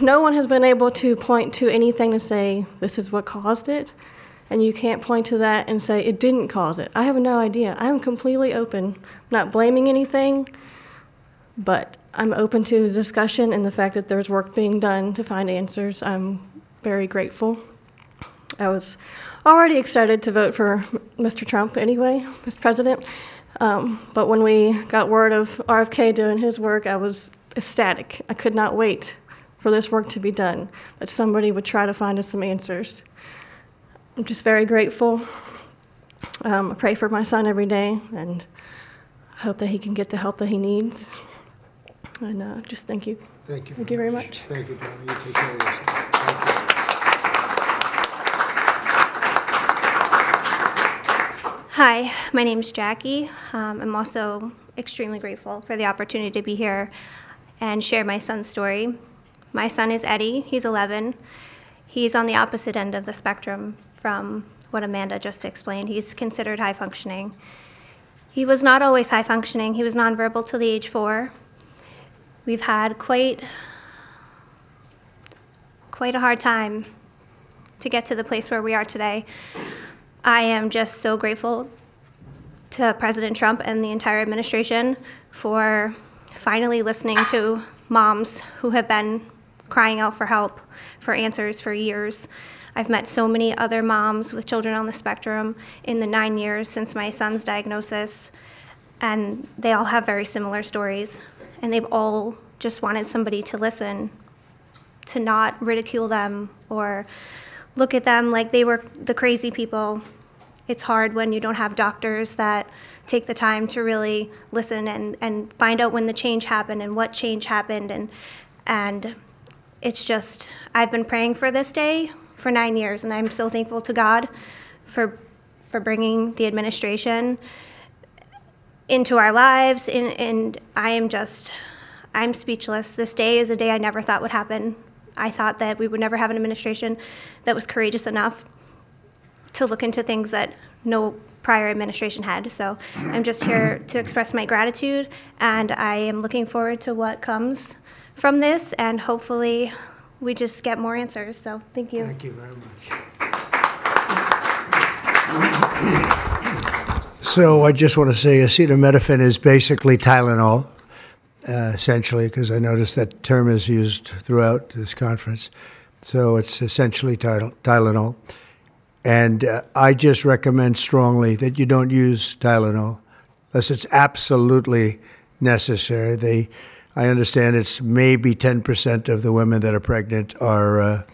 no one has been able to point to anything to say this is what caused it, and you can't point to that and say it didn't cause it. I have no idea. I'm completely open. I'm not blaming anything, but I'm open to the discussion and the fact that there's work being done to find answers. I'm very grateful. I was already excited to vote for Mr. Trump anyway, Mr. President, but when we got word of RFK doing his work, I was ecstatic. I could not wait for this work to be done, that somebody would try to find us some answers. I'm just very grateful. I pray for my son every day, and hope that he can get the help that he needs. And just thank you. Thank you. Thank you very much. Thank you, Donna. You take care of yourself. Thank you. Hi, my name's Jackie. I'm also extremely grateful for the opportunity to be here and share my son's story. My son is Eddie. He's 11. He's on the opposite end of the spectrum from what Amanda just explained. He's considered high functioning. He was not always high functioning. He was nonverbal till the age 4. We've had quite a hard time to get to the place where we are today. I am just so grateful to President Trump and the entire administration for finally listening to moms who have been crying out for help, for answers for years. I've met so many other moms with children on the spectrum in the 9 years since my son's diagnosis, and they all have very similar stories. And they've all just wanted somebody to listen, to not ridicule them or look at them like they were the crazy people. It's hard when you don't have doctors that take the time to really listen and find out when the change happened and what change happened. And it's just, I've been praying for this day for 9 years, and I'm so thankful to God for bringing the administration into our lives. And I'm speechless. This day is a day I never thought would happen. I thought that we would never have an administration that was courageous enough to look into things that no prior administration had. So I'm just here to express my gratitude, and I am looking forward to what comes from this, and hopefully we just get more answers. So thank you. Thank you very much. So I just want to say acetaminophen is basically Tylenol, essentially, because I noticed that term is used throughout this conference. So it's essentially Tylenol. And I just recommend strongly that you don't use Tylenol unless it's absolutely necessary. I understand it's maybe 10% of the women that are pregnant are,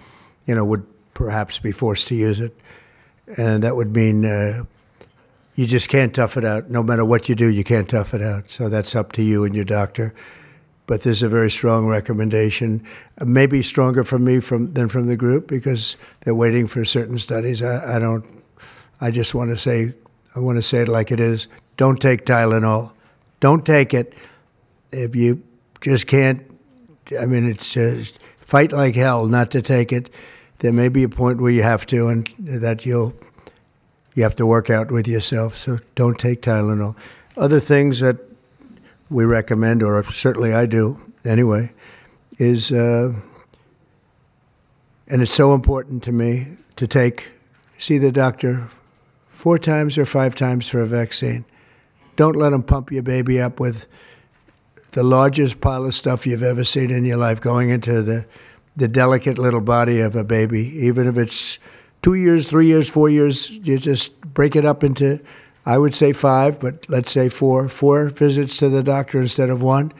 would perhaps be forced to use it. And that would mean you just can't tough it out. No matter what you do, you can't tough it out. So that's up to you and your doctor. But there's a very strong recommendation, maybe stronger from me than from the group, because they're waiting for certain studies. I just want to say, I want to say it like it is. Don't take Tylenol. Don't take it. If you just can't, it's just fight like hell not to take it. There may be a point where you have to, and that you have to work out with yourself. So don't take Tylenol. Other things that we recommend, or certainly I do anyway, is, and it's so important to me to see the doctor 4 times or 5 times for a vaccine. Don't let them pump your baby up with the largest pile of stuff you've ever seen in your life going into the delicate little body of a baby. Even if it's 2 years, 3 years, 4 years, you just break it up into, I would say 5, but let's say 4 visits to the doctor instead of 1.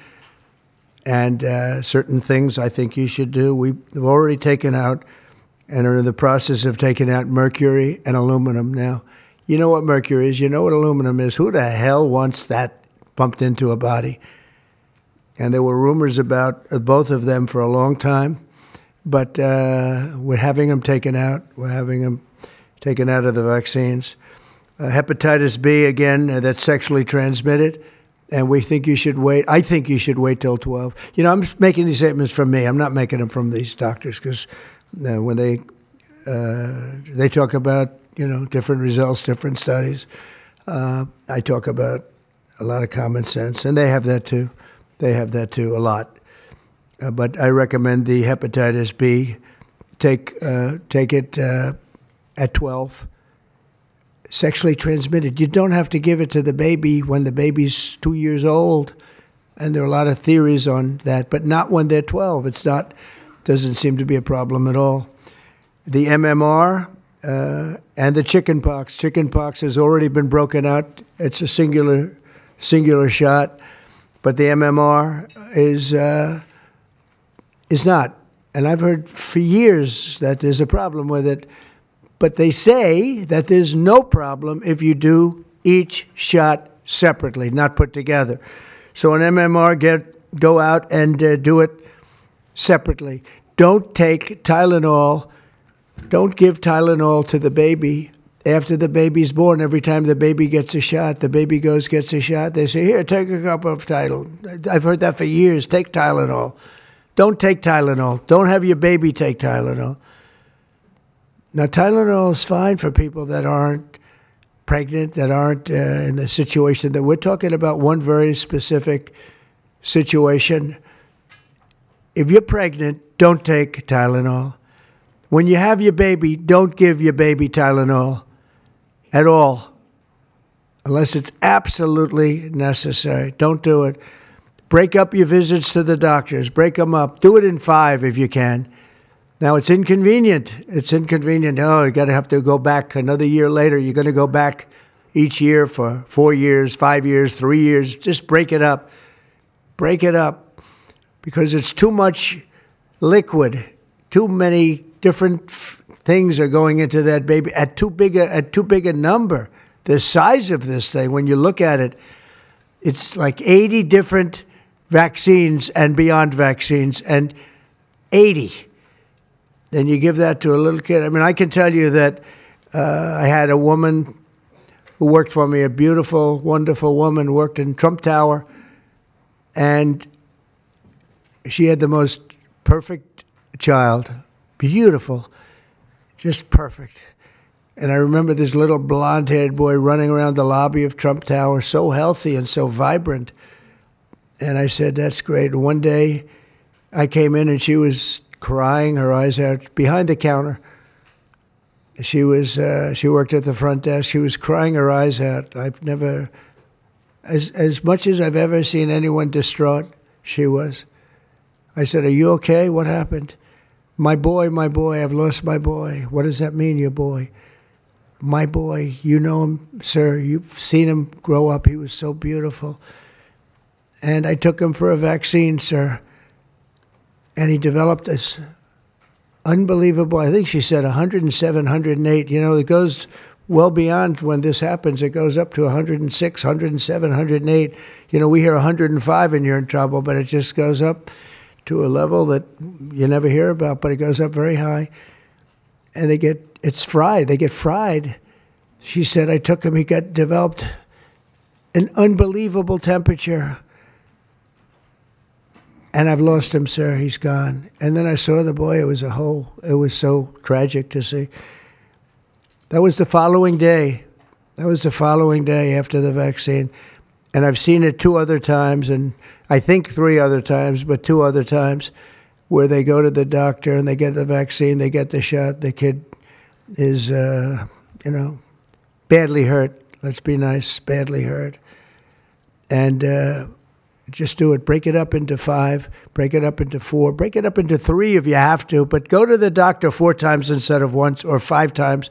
And certain things I think you should do. We've already taken out and are in the process of taking out mercury and aluminum now. You know what mercury is. You know what aluminum is. Who the hell wants that pumped into a body? And there were rumors about both of them for a long time. But we're having them taken out. We're having them taken out of the vaccines. Hepatitis B, again, that's sexually transmitted. And we think you should wait. I think you should wait till 12. I'm making these statements from me. I'm not making them from these doctors, because when they talk about, different results, different studies, I talk about a lot of common sense. And they have that too. They have that too, a lot. But I recommend the hepatitis B. Take it at 12. Sexually transmitted. You don't have to give it to the baby when the baby's 2 years old. And there are a lot of theories on that, but not when they're 12. Doesn't seem to be a problem at all. The MMR and the chickenpox. Chickenpox has already been broken out. It's a singular shot. But the MMR is not. And I've heard for years that there's a problem with it. But they say that there's no problem if you do each shot separately, not put together. So an MMR, go out and do it separately. Don't take Tylenol. Don't give Tylenol to the baby after the baby's born. Every time the baby gets a shot, the baby gets a shot. They say, here, take a cup of Tylenol. I've heard that for years. Take Tylenol. Don't take Tylenol. Don't have your baby take Tylenol. Now, Tylenol is fine for people that aren't pregnant, that aren't in the situation that we're talking about. One very specific situation. If you're pregnant, don't take Tylenol. When you have your baby, don't give your baby Tylenol at all, unless it's absolutely necessary. Don't do it. Break up your visits to the doctors. Break them up. Do it in 5 if you can. Now, it's inconvenient. It's inconvenient. Oh, you got to have to go back another year later. You're going to go back each year for 4 years, 5 years, 3 years. Just break it up. Break it up, because it's too much liquid. Too many different things are going into that baby at too big a number. The size of this thing, when you look at it, it's like 80 different vaccines and beyond vaccines, and 80. Then you give that to a little kid. I mean, I can tell you that I had a woman who worked for me, a beautiful, wonderful woman, worked in Trump Tower, and she had the most perfect child. Beautiful. Just perfect. And I remember this little blonde-haired boy running around the lobby of Trump Tower, so healthy and so vibrant. And I said, that's great. And one day I came in and she was crying her eyes out behind the counter. She worked at the front desk. She was crying her eyes out. I've never, as much as I've ever seen anyone distraught, she was. I said, are you okay? What happened? My boy, I've lost my boy. What does that mean, your boy? My boy, you know him, sir. You've seen him grow up. He was so beautiful. And I took him for a vaccine, sir. And he developed this unbelievable, I think she said 107, 108. You know, it goes well beyond when this happens. It goes up to 106, 107, 108. You know, we hear 105 and you're in trouble, but it just goes up to a level that you never hear about, but it goes up very high. And it's fried. They get fried. She said, I took him, he developed an unbelievable temperature. And I've lost him, sir. He's gone. And then I saw the boy. It was so tragic to see. That was the following day. That was the following day after the vaccine. And I've seen it 2 other times, and I think 3 other times, but 2 other times, where they go to the doctor and they get the vaccine, they get the shot. The kid is, badly hurt. Let's be nice, badly hurt. And just do it. Break it up into 5, break it up into 4, break it up into 3 if you have to, but go to the doctor 4 times instead of once, or 5 times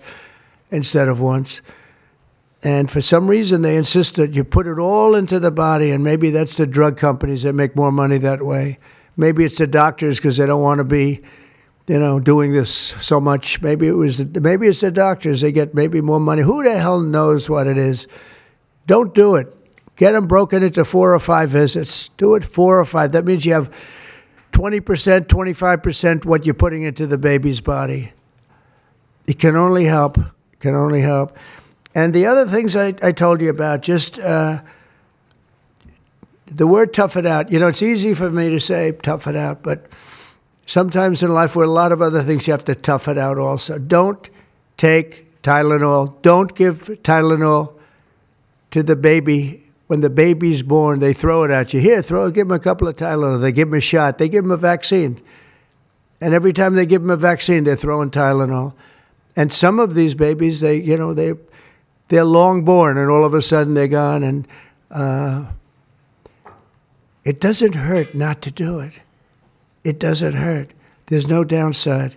instead of once. And for some reason, they insist that you put it all into the body, and maybe that's the drug companies that make more money that way. Maybe it's the doctors because they don't want to be, doing this so much. Maybe it's the doctors. They get maybe more money. Who the hell knows what it is? Don't do it. Get them broken into 4 or 5 visits. Do it 4 or 5. That means you have 20%, 25% what you're putting into the baby's body. It can only help. It can only help. And the other things I told you about, just the word tough it out. It's easy for me to say tough it out, but sometimes in life with a lot of other things, you have to tough it out also. Don't take Tylenol. Don't give Tylenol to the baby. When the baby's born, they throw it at you. Here, give him a couple of Tylenol. They give him a shot. They give him a vaccine. And every time they give him a vaccine, they're throwing Tylenol. And some of these babies, they're long born, and all of a sudden they're gone. And it doesn't hurt not to do it. It doesn't hurt. There's no downside.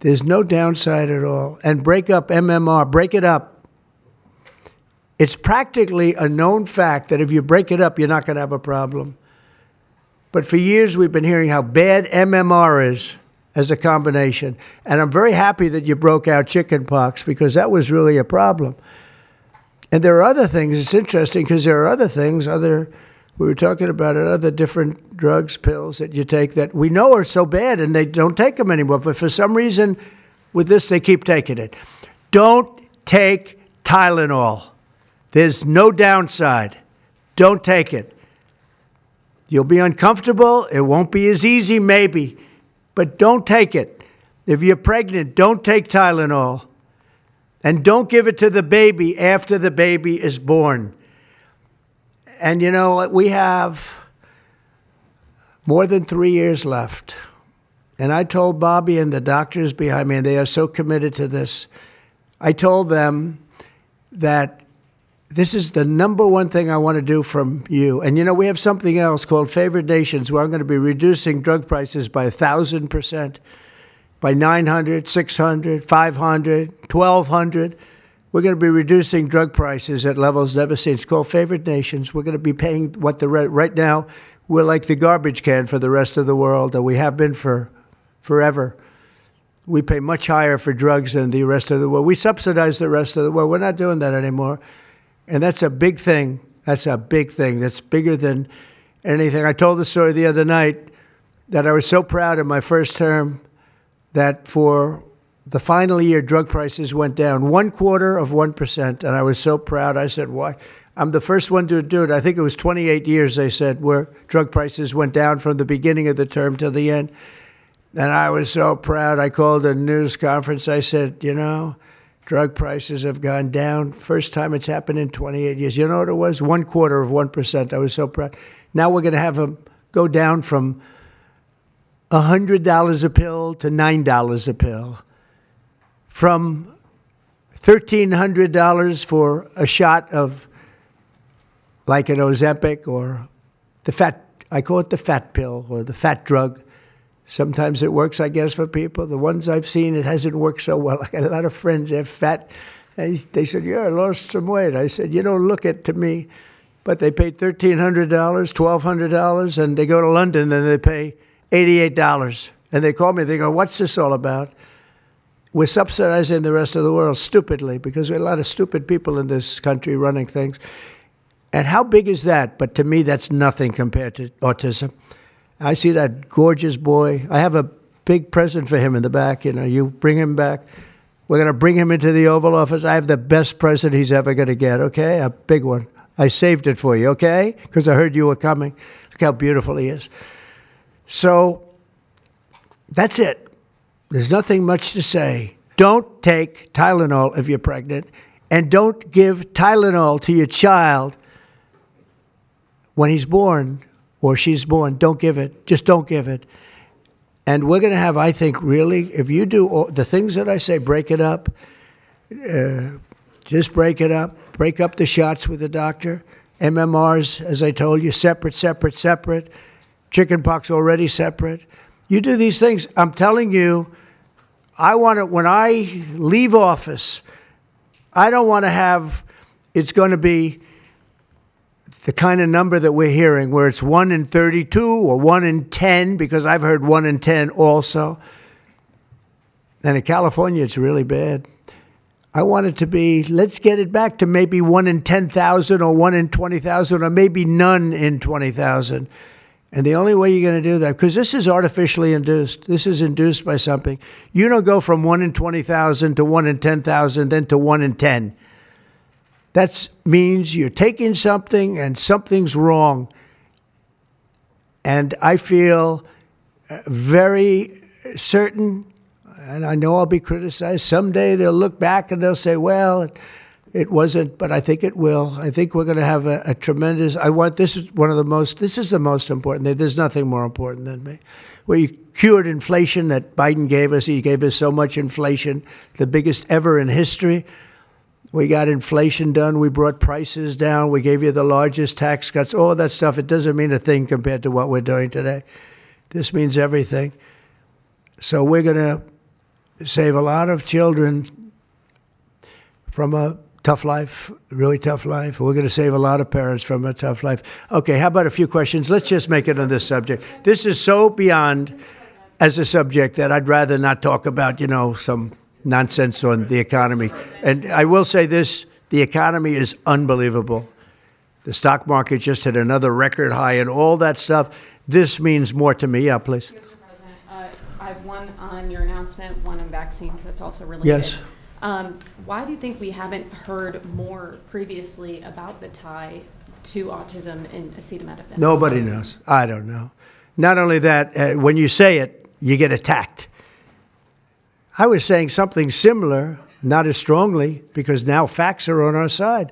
There's no downside at all. And break up MMR. Break it up. It's practically a known fact that if you break it up, you're not going to have a problem. But for years, we've been hearing how bad MMR is as a combination. And I'm very happy that you broke out chickenpox, because that was really a problem. And there are other things. It's interesting because there are other things, we were talking about it, other different drugs, pills that you take that we know are so bad and they don't take them anymore. But for some reason, with this, they keep taking it. Don't take Tylenol. There's no downside. Don't take it. You'll be uncomfortable. It won't be as easy, maybe. But don't take it. If you're pregnant, don't take Tylenol. And don't give it to the baby after the baby is born. And you know, we have more than 3 years left. And I told Bobby and the doctors behind me, and they are so committed to this, I told them that this is the number one thing I want to do from you. And you know, we have something else called Favored Nations, where I'm going to be reducing drug prices by 1,000%, by 900, 600, 500, 1,200. We're going to be reducing drug prices at levels never seen. It's called Favored Nations. We're going to be paying what right now, we're like the garbage can for the rest of the world, and we have been for forever. We pay much higher for drugs than the rest of the world. We subsidize the rest of the world. We're not doing that anymore. And that's a big thing. That's a big thing. That's bigger than anything. I told the story the other night that I was so proud in my first term that for the final year, drug prices went down 0.25%. And I was so proud. I said, why? I'm the first one to do it. I think it was 28 years, they said, where drug prices went down from the beginning of the term to the end. And I was so proud. I called a news conference. I said, you know, drug prices have gone down. First time it's happened in 28 years. You know what it was? 0.25%. I was so proud. Now we're going to have them go down from $100 a pill to $9 a pill. From $1,300 for a shot of like an Ozempic or I call it the fat pill or the fat drug. Sometimes it works, I guess, for people. The ones I've seen, it hasn't worked so well. I got a lot of friends, they're fat. They said, yeah, I lost some weight. I said, you don't look it to me. But they paid $1,300, $1,200, and they go to London and they pay $88. And they call me, they go, what's this all about? We're subsidizing the rest of the world stupidly because we have a lot of stupid people in this country running things. And how big is that? But to me, that's nothing compared to autism. I see that gorgeous boy. I have a big present for him in the back. You know, you bring him back. We're going to bring him into the Oval Office. I have the best present he's ever going to get, okay? A big one. I saved it for you, okay? Because I heard you were coming. Look how beautiful he is. So that's it. There's nothing much to say. Don't take Tylenol if you're pregnant, and don't give Tylenol to your child when he's born or she's born. Don't give it. Just don't give it. And we're going to have, I think, really, if you do all the things that I say, break it up. Just break it up. Break up the shots with the doctor. MMRs, as I told you, separate, separate, separate. Chickenpox already separate. You do these things. I'm telling you, I want to, when I leave office, I don't want to have, it's going to be the kind of number that we're hearing where it's 1 in 32 or 1 in 10, because I've heard 1 in 10 also. And in California, it's really bad. I want it to be, let's get it back to maybe 1 in 10,000 or 1 in 20,000 or maybe none in 20,000. And the only way you're going to do that, because this is artificially induced. This is induced by something. You don't go from 1 in 20,000 to 1 in 10,000, then to 1 in 10. That means you're taking something and something's wrong. And I feel very certain, and I know I'll be criticized. Someday they'll look back and they'll say, well, it wasn't, but I think it will. I think we're going to have a tremendous, this is the most important thing. There's nothing more important than me. We cured inflation that Biden gave us. He gave us so much inflation, the biggest ever in history. We got inflation done. We brought prices down. We gave you the largest tax cuts, all that stuff. It doesn't mean a thing compared to what we're doing today. This means everything. So we're going to save a lot of children from a tough life, really tough life. We're going to save a lot of parents from a tough life. Okay, how about a few questions? Let's just make it on this subject. This is so beyond as a subject that I'd rather not talk about, some nonsense on the economy. And I will say this, The economy is unbelievable. The stock market just hit another record high and all that stuff. This means more to me. Yeah, please. Mr. President, I have one on your announcement, one on vaccines that's also related. Yes. Why do you think we haven't heard more previously about the tie to autism in acetaminophen? Nobody knows. I don't know. Not only that, when you say it, you get attacked. I was saying something similar, not as strongly, because now facts are on our side.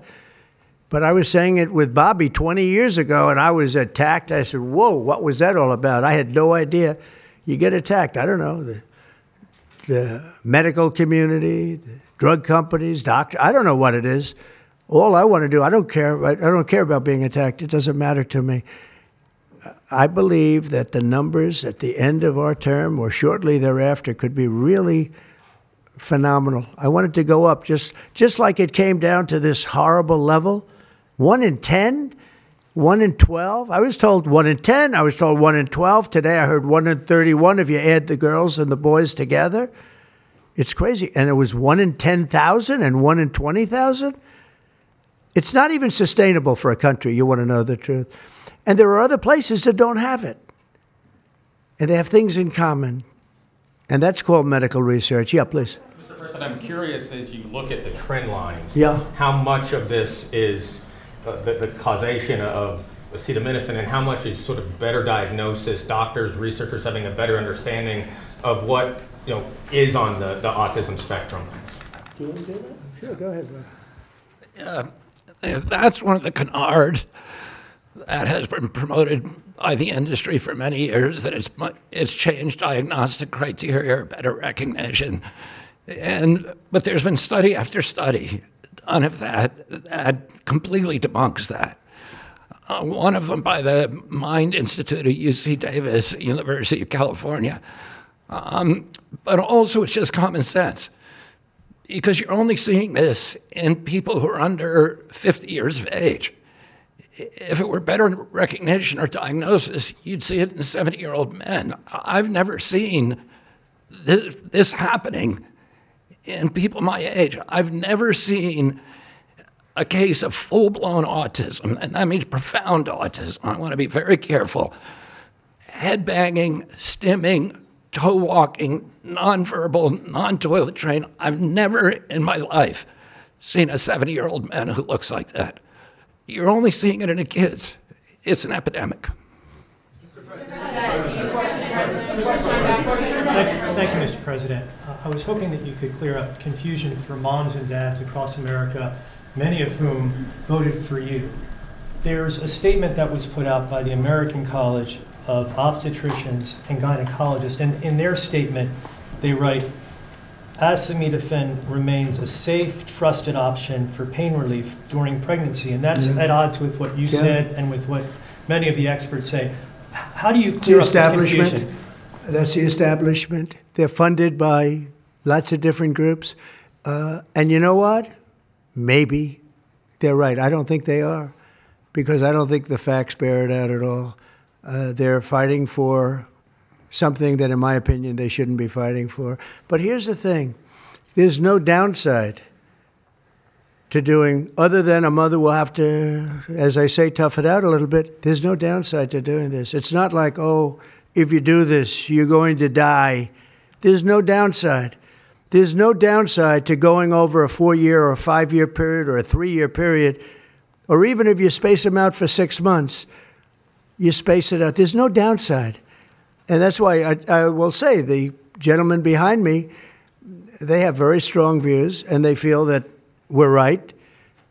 But I was saying it with Bobby 20 years ago, and I was attacked. I said, whoa, what was that all about? I had no idea. You get attacked. I don't know. The medical community, the drug companies, doctors. I don't know what it is. All I want to do, I don't care. I don't care about being attacked. It doesn't matter to me. I believe that the numbers at the end of our term or shortly thereafter could be really phenomenal. I want it to go up just like it came down to this horrible level. 1 in 10, 1 in 12. I was told 1 in 10. I was told 1 in 12. Today I heard 1 in 31 if you add the girls and the boys together. It's crazy. And it was 1 in 10,000 and 1 in 20,000. It's not even sustainable for a country. You want to know the truth. And there are other places that don't have it. And they have things in common. And that's called medical research. Yeah, please. Mr. President, I'm curious as you look at the trend lines, yeah, how much of this is the causation of acetaminophen and how much is sort of better diagnosis, doctors, researchers having a better understanding of what is on the autism spectrum? Do you want to do that? Sure, go ahead, Rob. That's one of the canards that has been promoted by the industry for many years, that it's changed diagnostic criteria, better recognition. But there's been study after study done of that completely debunks that. One of them by the Mind Institute at UC Davis, University of California. But also it's just common sense, because you're only seeing this in people who are under 50 years of age. If it were better recognition or diagnosis, you'd see it in 70-year-old men. I've never seen this happening in people my age. I've never seen a case of full-blown autism, and that means profound autism. I want to be very careful. Head banging, stimming, toe walking, nonverbal, non-toilet trained. I've never in my life seen a 70-year-old man who looks like that. You're only seeing it in the kids. It's an epidemic. Thank you, Mr. President. I was hoping that you could clear up confusion for moms and dads across America, many of whom voted for you. There's a statement that was put out by the American College of Obstetricians and Gynecologists, and in their statement, they write, acetaminophen remains a safe, trusted option for pain relief during pregnancy, and that's at odds with what you said and with what many of the experts say. How do you clear up this confusion? That's the establishment. They're funded by lots of different groups. And you know what? Maybe they're right. I don't think they are, because I don't think the facts bear it out at all. They're fighting for something that, in my opinion, they shouldn't be fighting for. But here's the thing. There's no downside to doing, other than a mother will have to, as I say, tough it out a little bit. There's no downside to doing this. It's not like, oh, if you do this, you're going to die. There's no downside. There's no downside to going over a 4-year or a 5-year period or a 3-year period, or even if you space them out for 6 months, you space it out. There's no downside. And that's why I will say the gentlemen behind me, they have very strong views, and they feel that we're right,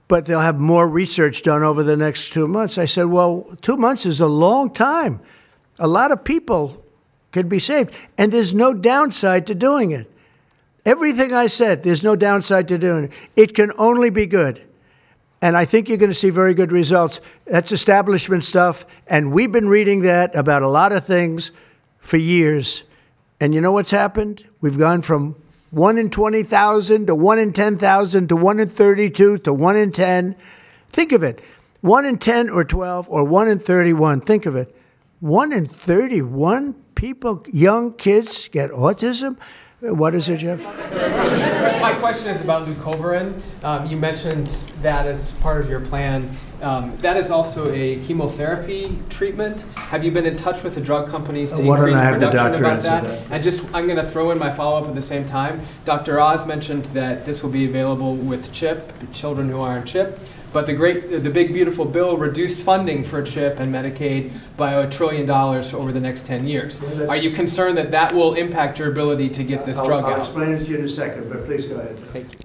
but they'll have more research done over the next 2 months. I said, well, 2 months is a long time. A lot of people could be saved, and there's no downside to doing it. Everything I said, there's no downside to doing it. It can only be good. And I think you're going to see very good results. That's establishment stuff, and we've been reading that about a lot of things for years. And you know what's happened? We've gone from 1 in 20,000 to 1 in 10,000 to 1 in 32 to 1 in 10. Think of it. 1 in 10 or 12 or 1 in 31. Think of it. 1 in 31 people, young kids, get autism. What is it, Jeff? My question is about leucovorin. You mentioned that as part of your plan. That is also a chemotherapy treatment. Have you been in touch with the drug companies to Why don't increase I have the production doctor about answer that? that? And just, I'm going to throw in my follow-up at the same time. Dr. Oz mentioned that this will be available with CHIP, children who are on CHIP. But the big beautiful bill reduced funding for CHIP and Medicaid by $1 trillion over the next 10 years. Are you concerned that that will impact your ability to get this drug I'll out? explain it to you in a second, but please go ahead. Thank you.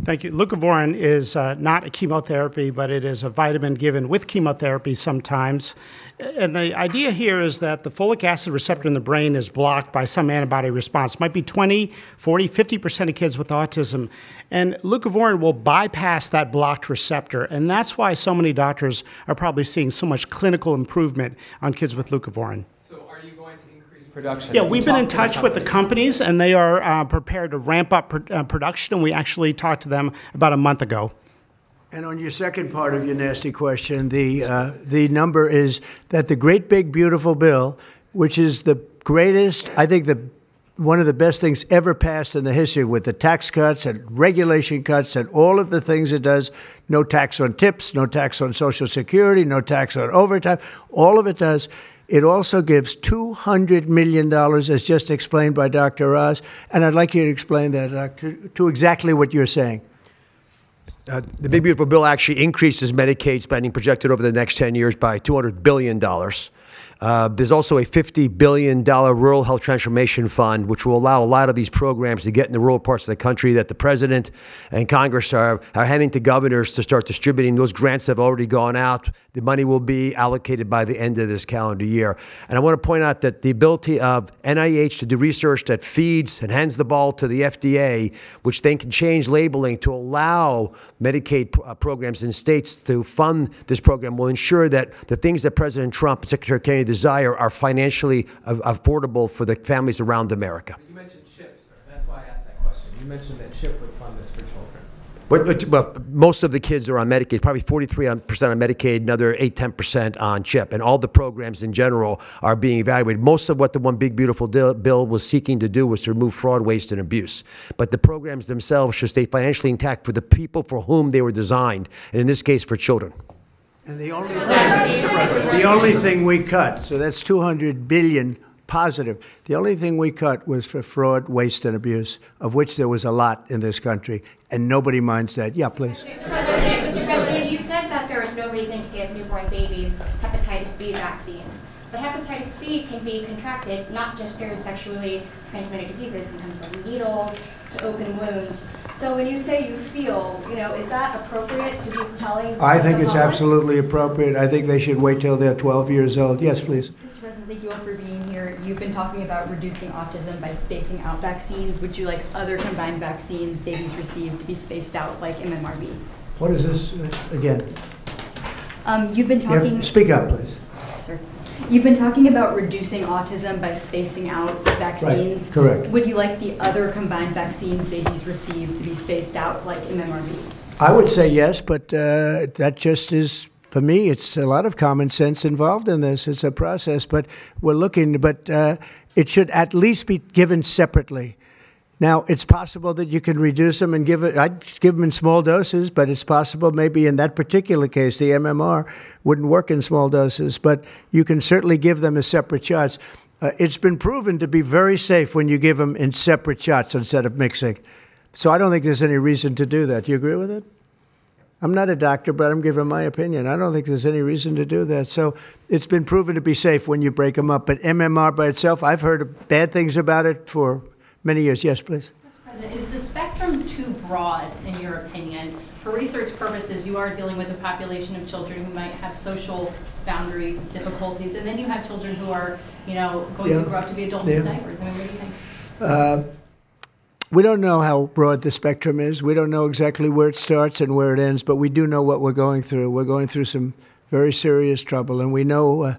Thank you. Leucovorin is not a chemotherapy, but it is a vitamin given with chemotherapy sometimes. And the idea here is that the folic acid receptor in the brain is blocked by some antibody response. It might be 20, 40, 50% of kids with autism. And leucovorin will bypass that blocked receptor. And that's why so many doctors are probably seeing so much clinical improvement on kids with leucovorin. Production. Yeah, we've been in touch with the companies, and they are prepared to ramp up production, and we actually talked to them about a month ago. And on your second part of your nasty question, the number is that the great big beautiful bill, which is the greatest, I think one of the best things ever passed in the history, with the tax cuts and regulation cuts and all of the things it does, no tax on tips, no tax on Social Security, no tax on overtime, all of it does. It also gives $200 million, as just explained by Dr. Oz, and I'd like you to explain that to exactly what you're saying. The Big Beautiful Bill actually increases Medicaid spending projected over the next 10 years by $200 billion. There's also a $50 billion rural health transformation fund, which will allow a lot of these programs to get in the rural parts of the country that the president and Congress are handing to governors to start distributing. Those grants have already gone out. The money will be allocated by the end of this calendar year. And I want to point out that the ability of NIH to do research that feeds and hands the ball to the FDA, which then can change labeling to allow Medicaid programs in states to fund this program, will ensure that the things that President Trump and Secretary Kennedy desire are financially affordable for the families around America. You mentioned CHIP, sir. That's why I asked that question. You mentioned that CHIP would fund this for children. But most of the kids are on Medicaid, probably 43% on Medicaid, another 8-10% on CHIP. And all the programs in general are being evaluated. Most of what the One Big Beautiful Bill was seeking to do was to remove fraud, waste, and abuse. But the programs themselves should stay financially intact for the people for whom they were designed, and in this case, for children. And the only thing we cut, so that's $200 billion positive. The only thing we cut was for fraud, waste, and abuse, of which there was a lot in this country, and nobody minds that. Yeah, please. Mr. President, you said that there is no reason to give newborn babies hepatitis B vaccines. But hepatitis B can be contracted not just through sexually transmitted diseases, it can come from needles to open wounds. So when you say you feel, is that appropriate to be telling? I think it's absolutely appropriate. I think they should wait till they're 12 years old. Yes, please. Mr. President, thank you all for being here. You've been talking about reducing autism by spacing out vaccines. Would you like other combined vaccines babies receive to be spaced out like MMRV? What is this again? You've been talking. Speak up, please. Sir. You've been talking about reducing autism by spacing out vaccines. Right. Correct. Would you like the other combined vaccines babies receive to be spaced out like MMRV? I would say yes, but that just is, for me, it's a lot of common sense involved in this. It's a process, but we're looking, but it should at least be given separately. Now, it's possible that you can reduce them and I'd give them in small doses, but it's possible maybe in that particular case, the MMR wouldn't work in small doses, but you can certainly give them as separate shots. It's been proven to be very safe when you give them in separate shots instead of mixing. So I don't think there's any reason to do that. Do you agree with it? I'm not a doctor, but I'm giving my opinion. I don't think there's any reason to do that. So it's been proven to be safe when you break them up. But MMR by itself, I've heard bad things about it for many years. Yes, please. Mr. President, is the spectrum too broad, in your opinion? For research purposes, you are dealing with a population of children who might have social boundary difficulties, and then you have children who are, going to grow up to be adults with diapers. I mean, what do you think? We don't know how broad the spectrum is. We don't know exactly where it starts and where it ends, but we do know what we're going through. We're going through some very serious trouble, and we know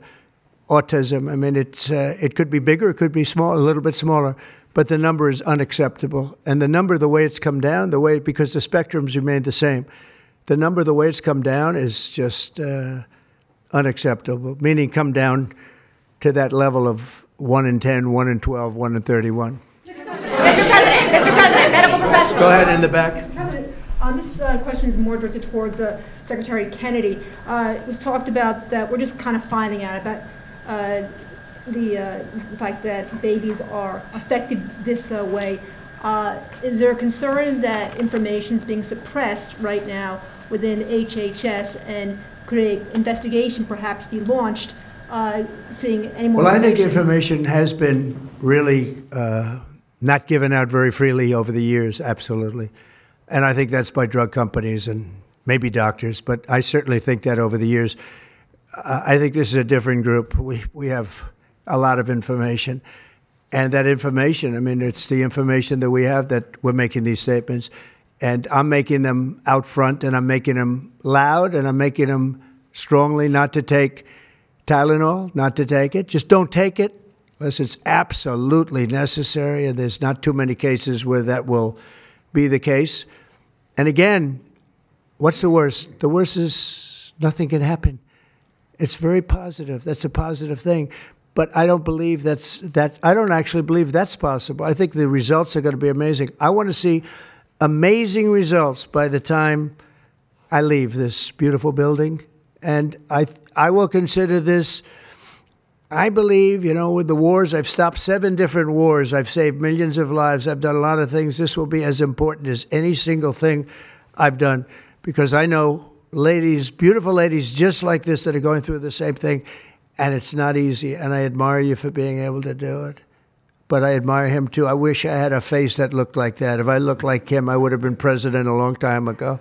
autism. I mean, it could be bigger, it could be small, a little bit smaller, but the number is unacceptable. And the number, the way it's come down, because the spectrums remain the same, the number, the way it's come down is just unacceptable, meaning come down to that level of 1 in 10, 1 in 12, 1 in 31. Mr. President, medical professionals. Go ahead in the back. President, this question is more directed towards Secretary Kennedy. It was talked about that we're just kind of finding out about the fact that babies are affected this way. Is there a concern that information is being suppressed right now within HHS, and could an investigation perhaps be launched seeing any more Well, I think information has been really not given out very freely over the years, absolutely. And I think that's by drug companies and maybe doctors, but I certainly think that over the years. I think this is a different group. We have a lot of information. And that information, I mean, it's the information that we have that we're making these statements. And I'm making them out front, and I'm making them loud, and I'm making them strongly not to take Tylenol, not to take it. Just don't take it unless it's absolutely necessary, and there's not too many cases where that will be the case. And again, what's the worst? The worst is nothing can happen. It's very positive. That's a positive thing. But I don't believe I don't actually believe that's possible. I think the results are going to be amazing. I want to see amazing results by the time I leave this beautiful building. And I will consider this, I believe, with the wars, I've stopped 7 different wars. I've saved millions of lives. I've done a lot of things. This will be as important as any single thing I've done, because I know ladies, beautiful ladies just like this that are going through the same thing. And it's not easy, and I admire you for being able to do it. But I admire him, too. I wish I had a face that looked like that. If I looked like him, I would have been president a long time ago.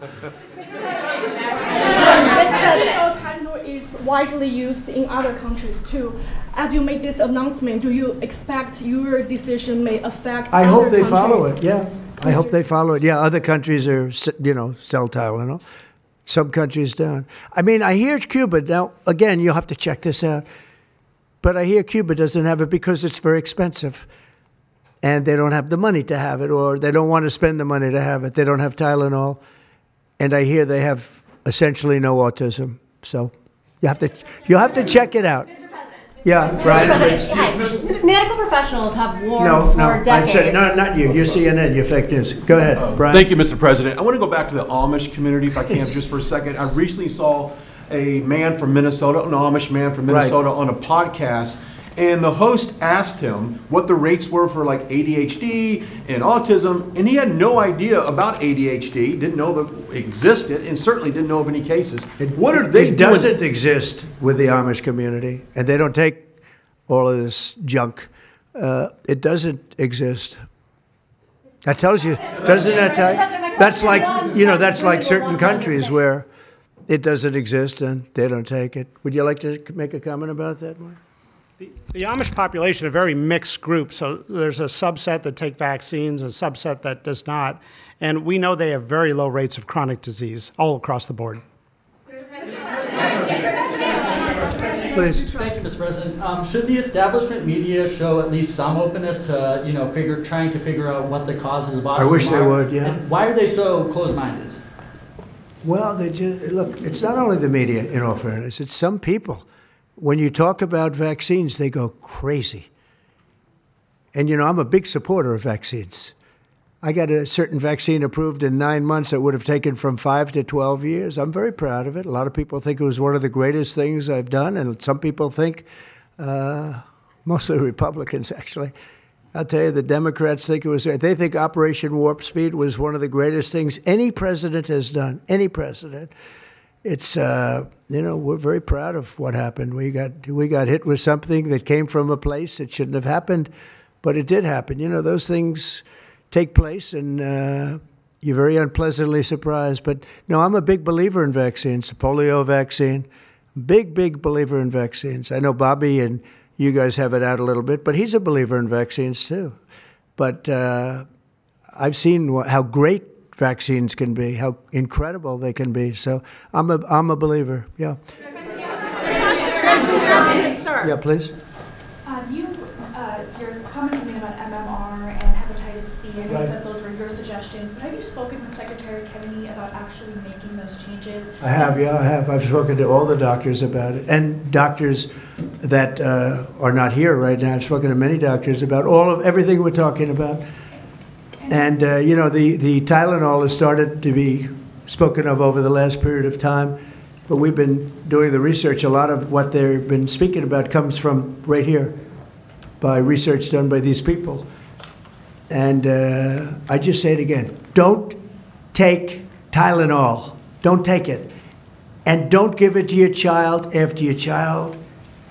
Tylenol is widely used in other countries, too. As you make this announcement, do you expect your decision may affect I other hope they countries? follow it, yeah. I hope they follow it. Yeah, other countries are, sell Tylenol. Some countries don't. I mean, I hear Cuba. Now, again, you'll have to check this out. But I hear Cuba doesn't have it because it's very expensive. And they don't have the money to have it, or they don't want to spend the money to have it. They don't have Tylenol. And I hear they have essentially no autism. So you'll have to check it out. Yeah, Brian. Medical professionals have warned for decades. I said, no, not you. You're CNN. You're fake news. Go ahead, Brian. Thank you, Mr. President. I want to go back to the Amish community, if I can, just for a second. I recently saw a man from Minnesota, an Amish man from Minnesota, on a podcast, and the host asked him what the rates were for like ADHD and autism, and he had no idea about ADHD, didn't know that it existed, and certainly didn't know of any cases. What are they doing? It doesn't exist with the Amish community, and they don't take all of this junk. It doesn't exist. That tells you, doesn't that tell you? That's like, that's like certain countries where it doesn't exist and they don't take it. Would you like to make a comment about that, Mark? The Amish population, a very mixed group. So there's a subset that take vaccines, a subset that does not. And we know they have very low rates of chronic disease all across the board. Please. Thank you, Mr. President. Should the establishment media show at least some openness to, trying to figure out what the causes of autism are? I wish they would, yeah. And why are they so closed-minded? Well, look, it's not only the media, in all fairness, it's some people. When you talk about vaccines, they go crazy. And, I'm a big supporter of vaccines. I got a certain vaccine approved in 9 months that would have taken from 5 to 12 years. I'm very proud of it. A lot of people think it was one of the greatest things I've done, and some people think, mostly Republicans, actually. I'll tell you, the Democrats think it was, they think Operation Warp Speed was one of the greatest things any president has done, any president. It's, we're very proud of what happened. We got hit with something that came from a place that shouldn't have happened, but it did happen. Those things take place, and you're very unpleasantly surprised. But no, I'm a big believer in vaccines. The polio vaccine, big believer in vaccines. I know Bobby and you guys have it out a little bit, but he's a believer in vaccines too. But I've seen how great vaccines can be, how incredible they can be. So I'm a believer. Yeah. Sir. Yeah, please. Your comments made about MMR and hepatitis B, I know you said those were your suggestions, but have you spoken with Secretary Kennedy about actually making those changes? I have, yeah, I have. I've spoken to all the doctors about it, and doctors that are not here right now. I've spoken to many doctors about everything we're talking about. And, you know, the Tylenol has started to be spoken of over the last period of time, but we've been doing the research. A lot of what they've been speaking about comes from right here by research done by these people. And I just say it again, don't take Tylenol. Don't take it. And don't give it to your child after your child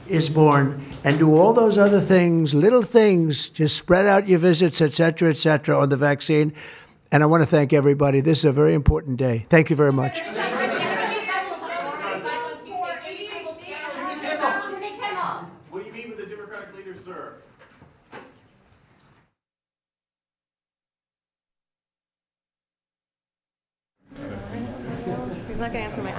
is born. And do all those other things, little things, just spread out your visits, et cetera, on the vaccine. And I want to thank everybody. This is a very important day. Thank you very much. What do you mean with the Democratic leader, sir? He's not going to answer my